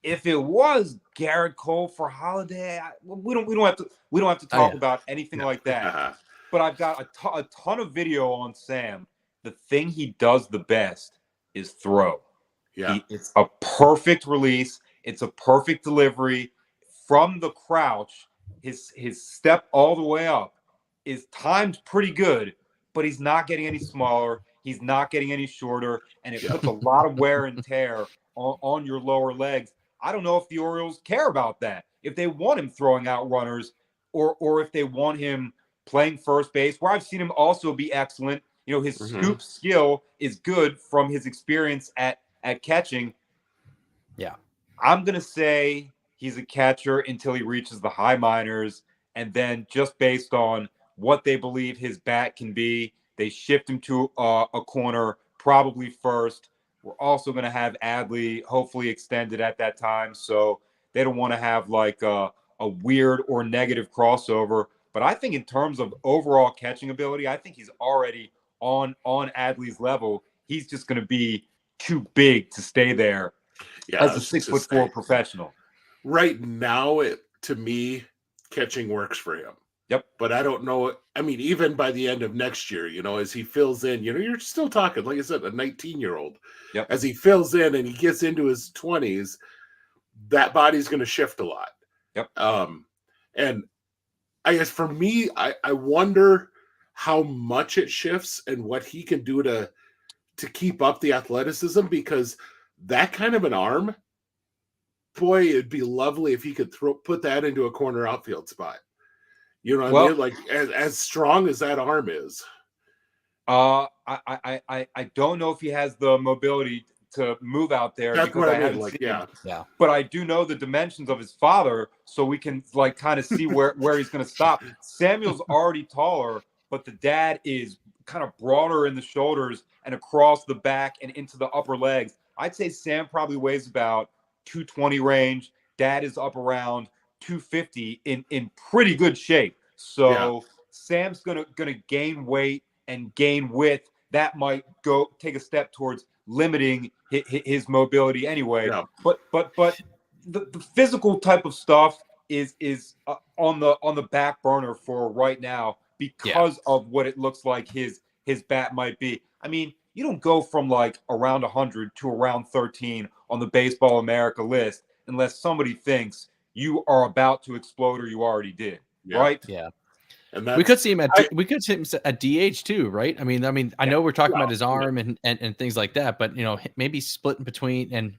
if it was Garrett Cole for Holiday, we don't have to talk about anything like that. But I've got a ton of video on Sam. The thing he does the best is throw. Yeah. It's a perfect release. It's a perfect delivery from the crouch. His step all the way up is timed pretty good, but he's not getting any smaller. He's not getting any shorter, and it puts a lot of wear and tear on your lower legs. I don't know if the Orioles care about that. If they want him throwing out runners, or if they want him playing first base, where I've seen him also be excellent. You know, his scoop skill is good from his experience at catching. Yeah. I'm going to say he's a catcher until he reaches the high minors. And then just based on what they believe his bat can be, they shift him to a corner, probably first. We're also going to have Adley hopefully extended at that time. So they don't want to have like a weird or negative crossover. But I think in terms of overall catching ability, I think he's already on Adley's level. He's just going to be too big to stay there as a 6'4" professional. Right now, to me, catching works for him. Yep. But I don't know. I mean, even by the end of next year, as he fills in, you're still talking, like I said, a 19-year-old. Yep. As he fills in and he gets into his 20s, that body's going to shift a lot. Yep. And I guess for me, I wonder how much it shifts and what he can do to keep up the athleticism, because that kind of an arm, boy, it'd be lovely if he could put that into a corner outfield spot. You know what I mean? Like as strong as that arm is. I don't know if he has the mobility to move out there. That's because what I I mean. haven't Like, seen him. Yeah. But I do know the dimensions of his father, so we can like kind of see where he's going to stop. Samuel's already taller, but the dad is kind of broader in the shoulders and across the back and into the upper legs. I'd say Sam probably weighs about 220 range. Dad is up around 250 in pretty good shape. So Sam's gonna gain weight and gain width. That might take a step towards limiting his mobility anyway. Yeah. But the physical type of stuff is on the back burner for right now because of what it looks like his bat might be. I mean, you don't go from like around 100 to around 13 on the Baseball America list unless somebody thinks you are about to explode or you already did, right? Yeah. And we could see him at DH too, right? I mean, I know we're talking about his arm and things like that, but maybe splitting between, and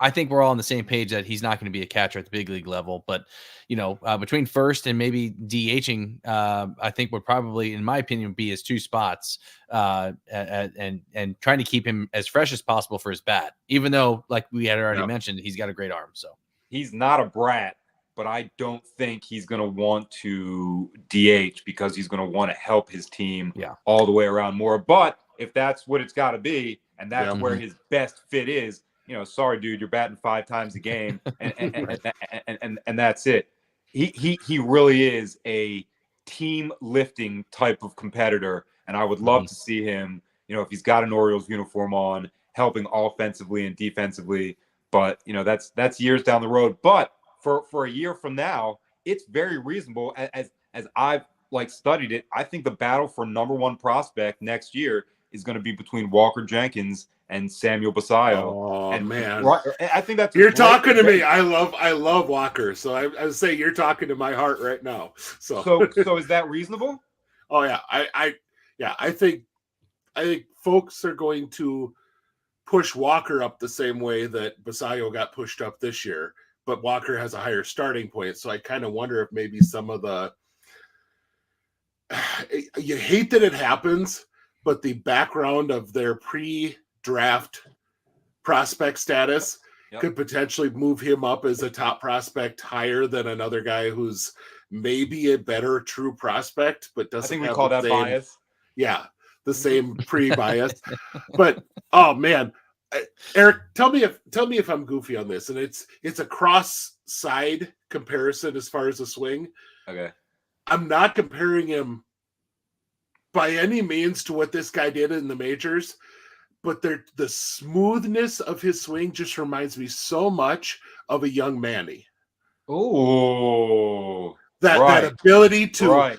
I think we're all on the same page that he's not going to be a catcher at the big league level, but between first and maybe DHing, I think would probably, in my opinion, be his two spots, and trying to keep him as fresh as possible for his bat, even though, like we had already mentioned, he's got a great arm. So he's not a brat, but I don't think he's going to want to DH because he's going to want to help his team all the way around more. But if that's what it's got to be, and that's where his best fit is, sorry, dude, you're batting 5 times a game, and that's it. He really is a team lifting type of competitor, and I would love to see him, if he's got an Orioles uniform on, helping offensively and defensively. But that's years down the road. But for a year from now, it's very reasonable. As I've studied it, I think the battle for number 1 prospect next year is going to be between Walker Jenkins and Samuel Basallo. Oh, man. I think that's you're talking to me. I love Walker. So I would say you're talking to my heart right now. So is that reasonable? Oh yeah. I think folks are going to push Walker up the same way that Basallo got pushed up this year, but Walker has a higher starting point. So I kind of wonder if maybe some of you hate that it happens, but the background of their pre-draft prospect status could potentially move him up as a top prospect higher than another guy who's maybe a better true prospect, but doesn't. I think we have call the that same, bias. Yeah, the same pre-bias. But oh man, Eric, tell me if I'm goofy on this, and it's a cross-side comparison as far as the swing. Okay, I'm not comparing him by any means to what this guy did in the majors, but the smoothness of his swing just reminds me so much of a young Manny. Oh, That ability to right.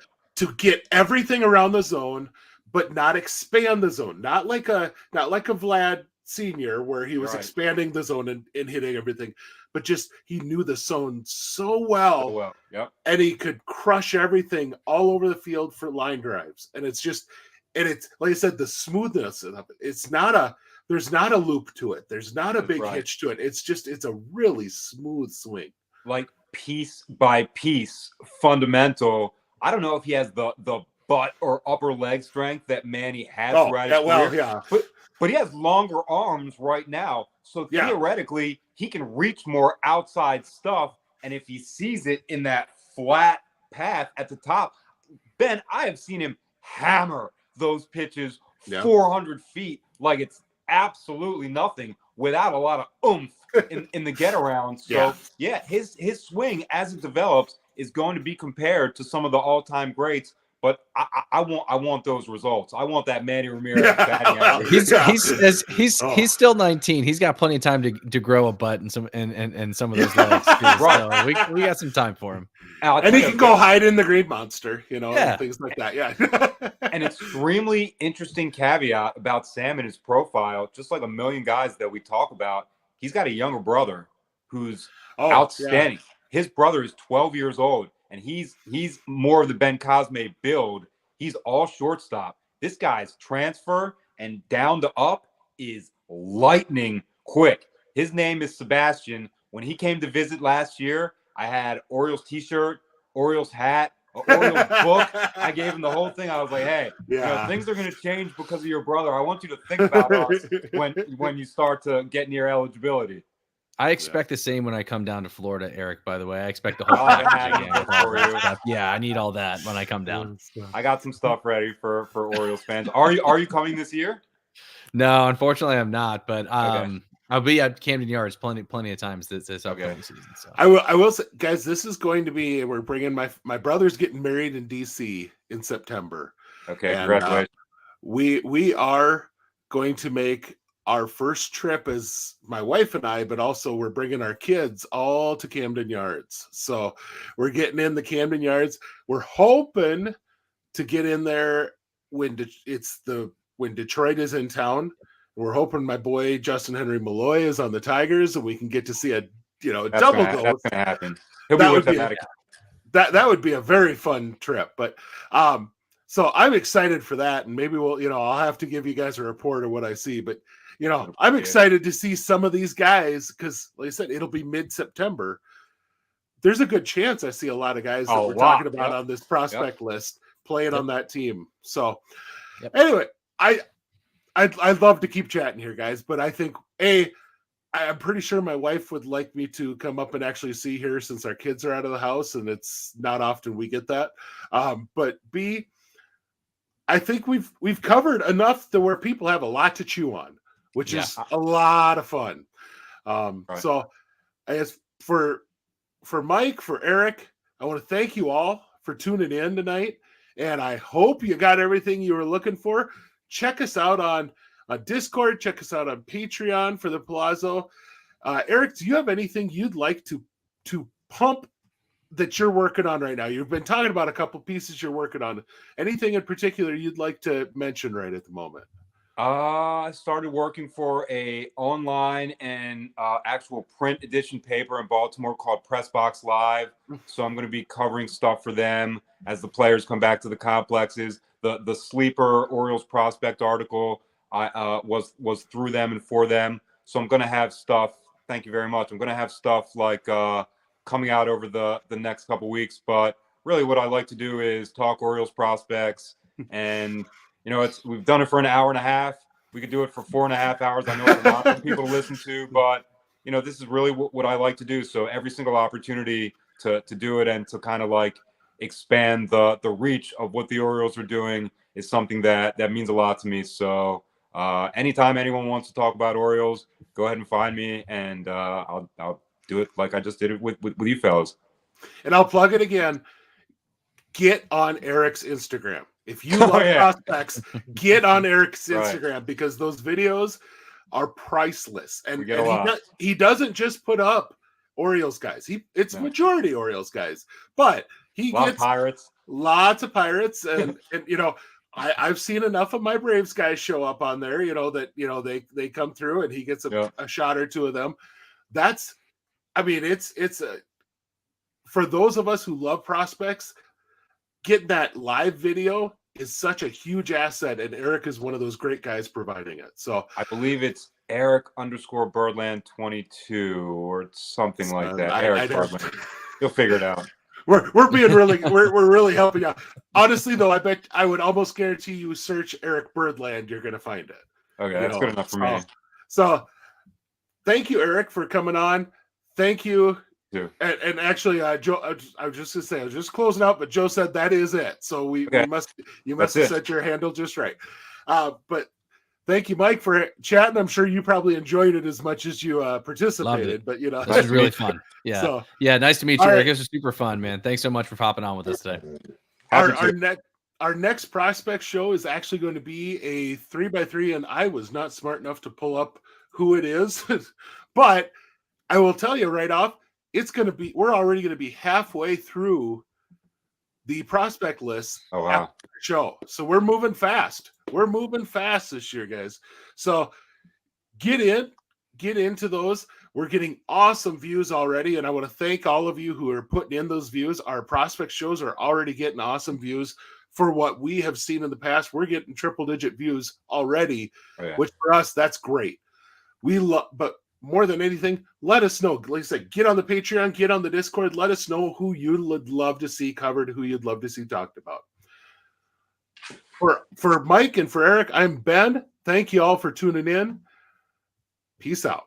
get everything around the zone, but not expand the zone. Not like a Vlad Sr., where he was Right. expanding the zone and hitting everything, but just he knew the zone so well. So well. Yep. And he could crush everything all over the field for line drives. And it's just, and it's like I said, the smoothness of it. It's not there's not a loop to it. There's not a big hitch to it. It's a really smooth swing. Like piece by piece, fundamental. I don't know if he has the butt or upper leg strength that Manny has throughout his career. Yeah. But he has longer arms right now. So theoretically, he can reach more outside stuff. And if he sees it in that flat path at the top, Ben, I have seen him hammer those pitches 400 feet like it's absolutely nothing without a lot of oomph in the get around. So his swing as it develops is going to be compared to some of the all-time greats. But I want those results. I want that Manny Ramirez batting average. He's still 19. He's got plenty of time to grow a butt and some of those legs. Right. So we got some time for him. And he can go hide in the Green Monster, and things like that. Yeah. An extremely interesting caveat about Sam and his profile, just like a million guys that we talk about, he's got a younger brother who's outstanding. Yeah. His brother is 12 years old. And he's more of the Ben Cosme build. He's all shortstop. This guy's transfer and down to up is lightning quick. His name is Sebastian. When he came to visit last year, I had Orioles t-shirt, Orioles hat, Orioles book. I gave him the whole thing. I was like, hey, things are going to change because of your brother. I want you to think about us when you start to get near eligibility. I expect the same when I come down to Florida, Eric, by the way. I expect the whole thing. Yeah, I need all that when I come down. I got some stuff ready for Orioles fans. Are you coming this year? No, unfortunately I'm not, but I'll be at Camden Yards plenty of times this upcoming season. So I will say, guys, this is going to be, we're bringing my brother's getting married in DC in September. Okay, and, congratulations. We are going to make our first trip as my wife and I, but also we're bringing our kids all to Camden Yards. So we're getting in the Camden Yards. We're hoping to get in there when Detroit is in town. We're hoping my boy Justin Henry Malloy is on the Tigers, and we can get to see a double goal. That's gonna happen. That would be a very fun trip. But so I'm excited for that, and maybe I'll have to give you guys a report of what I see. But I'm excited to see some of these guys because, like I said, it'll be mid-September. There's a good chance I see a lot of guys that we're talking about on this prospect list playing on that team. So anyway, I'd love to keep chatting here, guys, but I think I'm pretty sure my wife would like me to come up and actually see her since our kids are out of the house, and it's not often we get that. But B, I think we've covered enough to where people have a lot to chew on, which is a lot of fun. So I guess for Mike, for Eric, I want to thank you all for tuning in tonight. And I hope you got everything you were looking for. Check us out on Discord. Check us out on Patreon for the Pallazzo. Eric, do you have anything you'd like to pump that you're working on right now? You've been talking about a couple pieces you're working on. Anything in particular you'd like to mention right at the moment? I started working for a online and actual print edition paper in Baltimore called Pressbox Live. So I'm going to be covering stuff for them as the players come back to the complexes. The sleeper Orioles prospect article was through them and for them. So I'm going to have stuff. Thank you very much. I'm going to have stuff like coming out over the next couple weeks. But really what I like to do is talk Orioles prospects and we've done it for an hour and a half. We could do it for 4.5 hours. I know it's a lot for people to listen to, but this is really what I like to do. So every single opportunity to do it and to kind of like expand the reach of what the Orioles are doing is something that means a lot to me. So anytime anyone wants to talk about Orioles, go ahead and find me, and I'll do it like I just did it with you fellas. And I'll plug it again. Get on Eric's Instagram. If you love yeah. prospects, get on Eric's Right. Instagram because those videos are priceless. We And, get a lot. he doesn't just put up Orioles guys. It's No. majority Orioles guys, but he A lot of gets Pirates. lots of Pirates, and you know, I've seen enough of my Braves guys show up on there, you know, that you know they come through and he gets a shot or two of them. That's, I mean, it's a, for those of us who love prospects, getting that live video is such a huge asset, and Eric is one of those great guys providing it. So I believe it's Eric_Birdland 22 or something like that. Eric Birdland. You'll figure it out. We're being really we're really helping out. Honestly, though, I bet I would almost guarantee you search Eric Birdland, you're going to find it. Okay, that's good enough for me. So, thank you, Eric, for coming on. Thank you. Yeah. And actually, Joe, I was just going to say, I was just closing out, but Joe said that is it. So you must have set your handle just right. But thank you, Mike, for chatting. I'm sure you probably enjoyed it as much as you participated. But you know, this is really fun. Yeah, so, yeah, nice to meet you, Eric. Right. This was super fun, man. Thanks so much for popping on with us today. Our next prospect show is actually going to be a 3x3, and I was not smart enough to pull up who it is, but I will tell you right off, we're already going to be halfway through the prospect list. Oh, wow. After the show. So we're moving fast. We're moving fast this year, guys. So get into those. We're getting awesome views already, and I want to thank all of you who are putting in those views. Our prospect shows are already getting awesome views for what we have seen in the past. We're getting triple-digit views already, which for us, that's great. But more than anything, let us know. Like I said, get on the Patreon, get on the Discord. Let us know who you would love to see covered, who you'd love to see talked about. For Mike and for Eric, I'm Ben. Thank you all for tuning in. Peace out.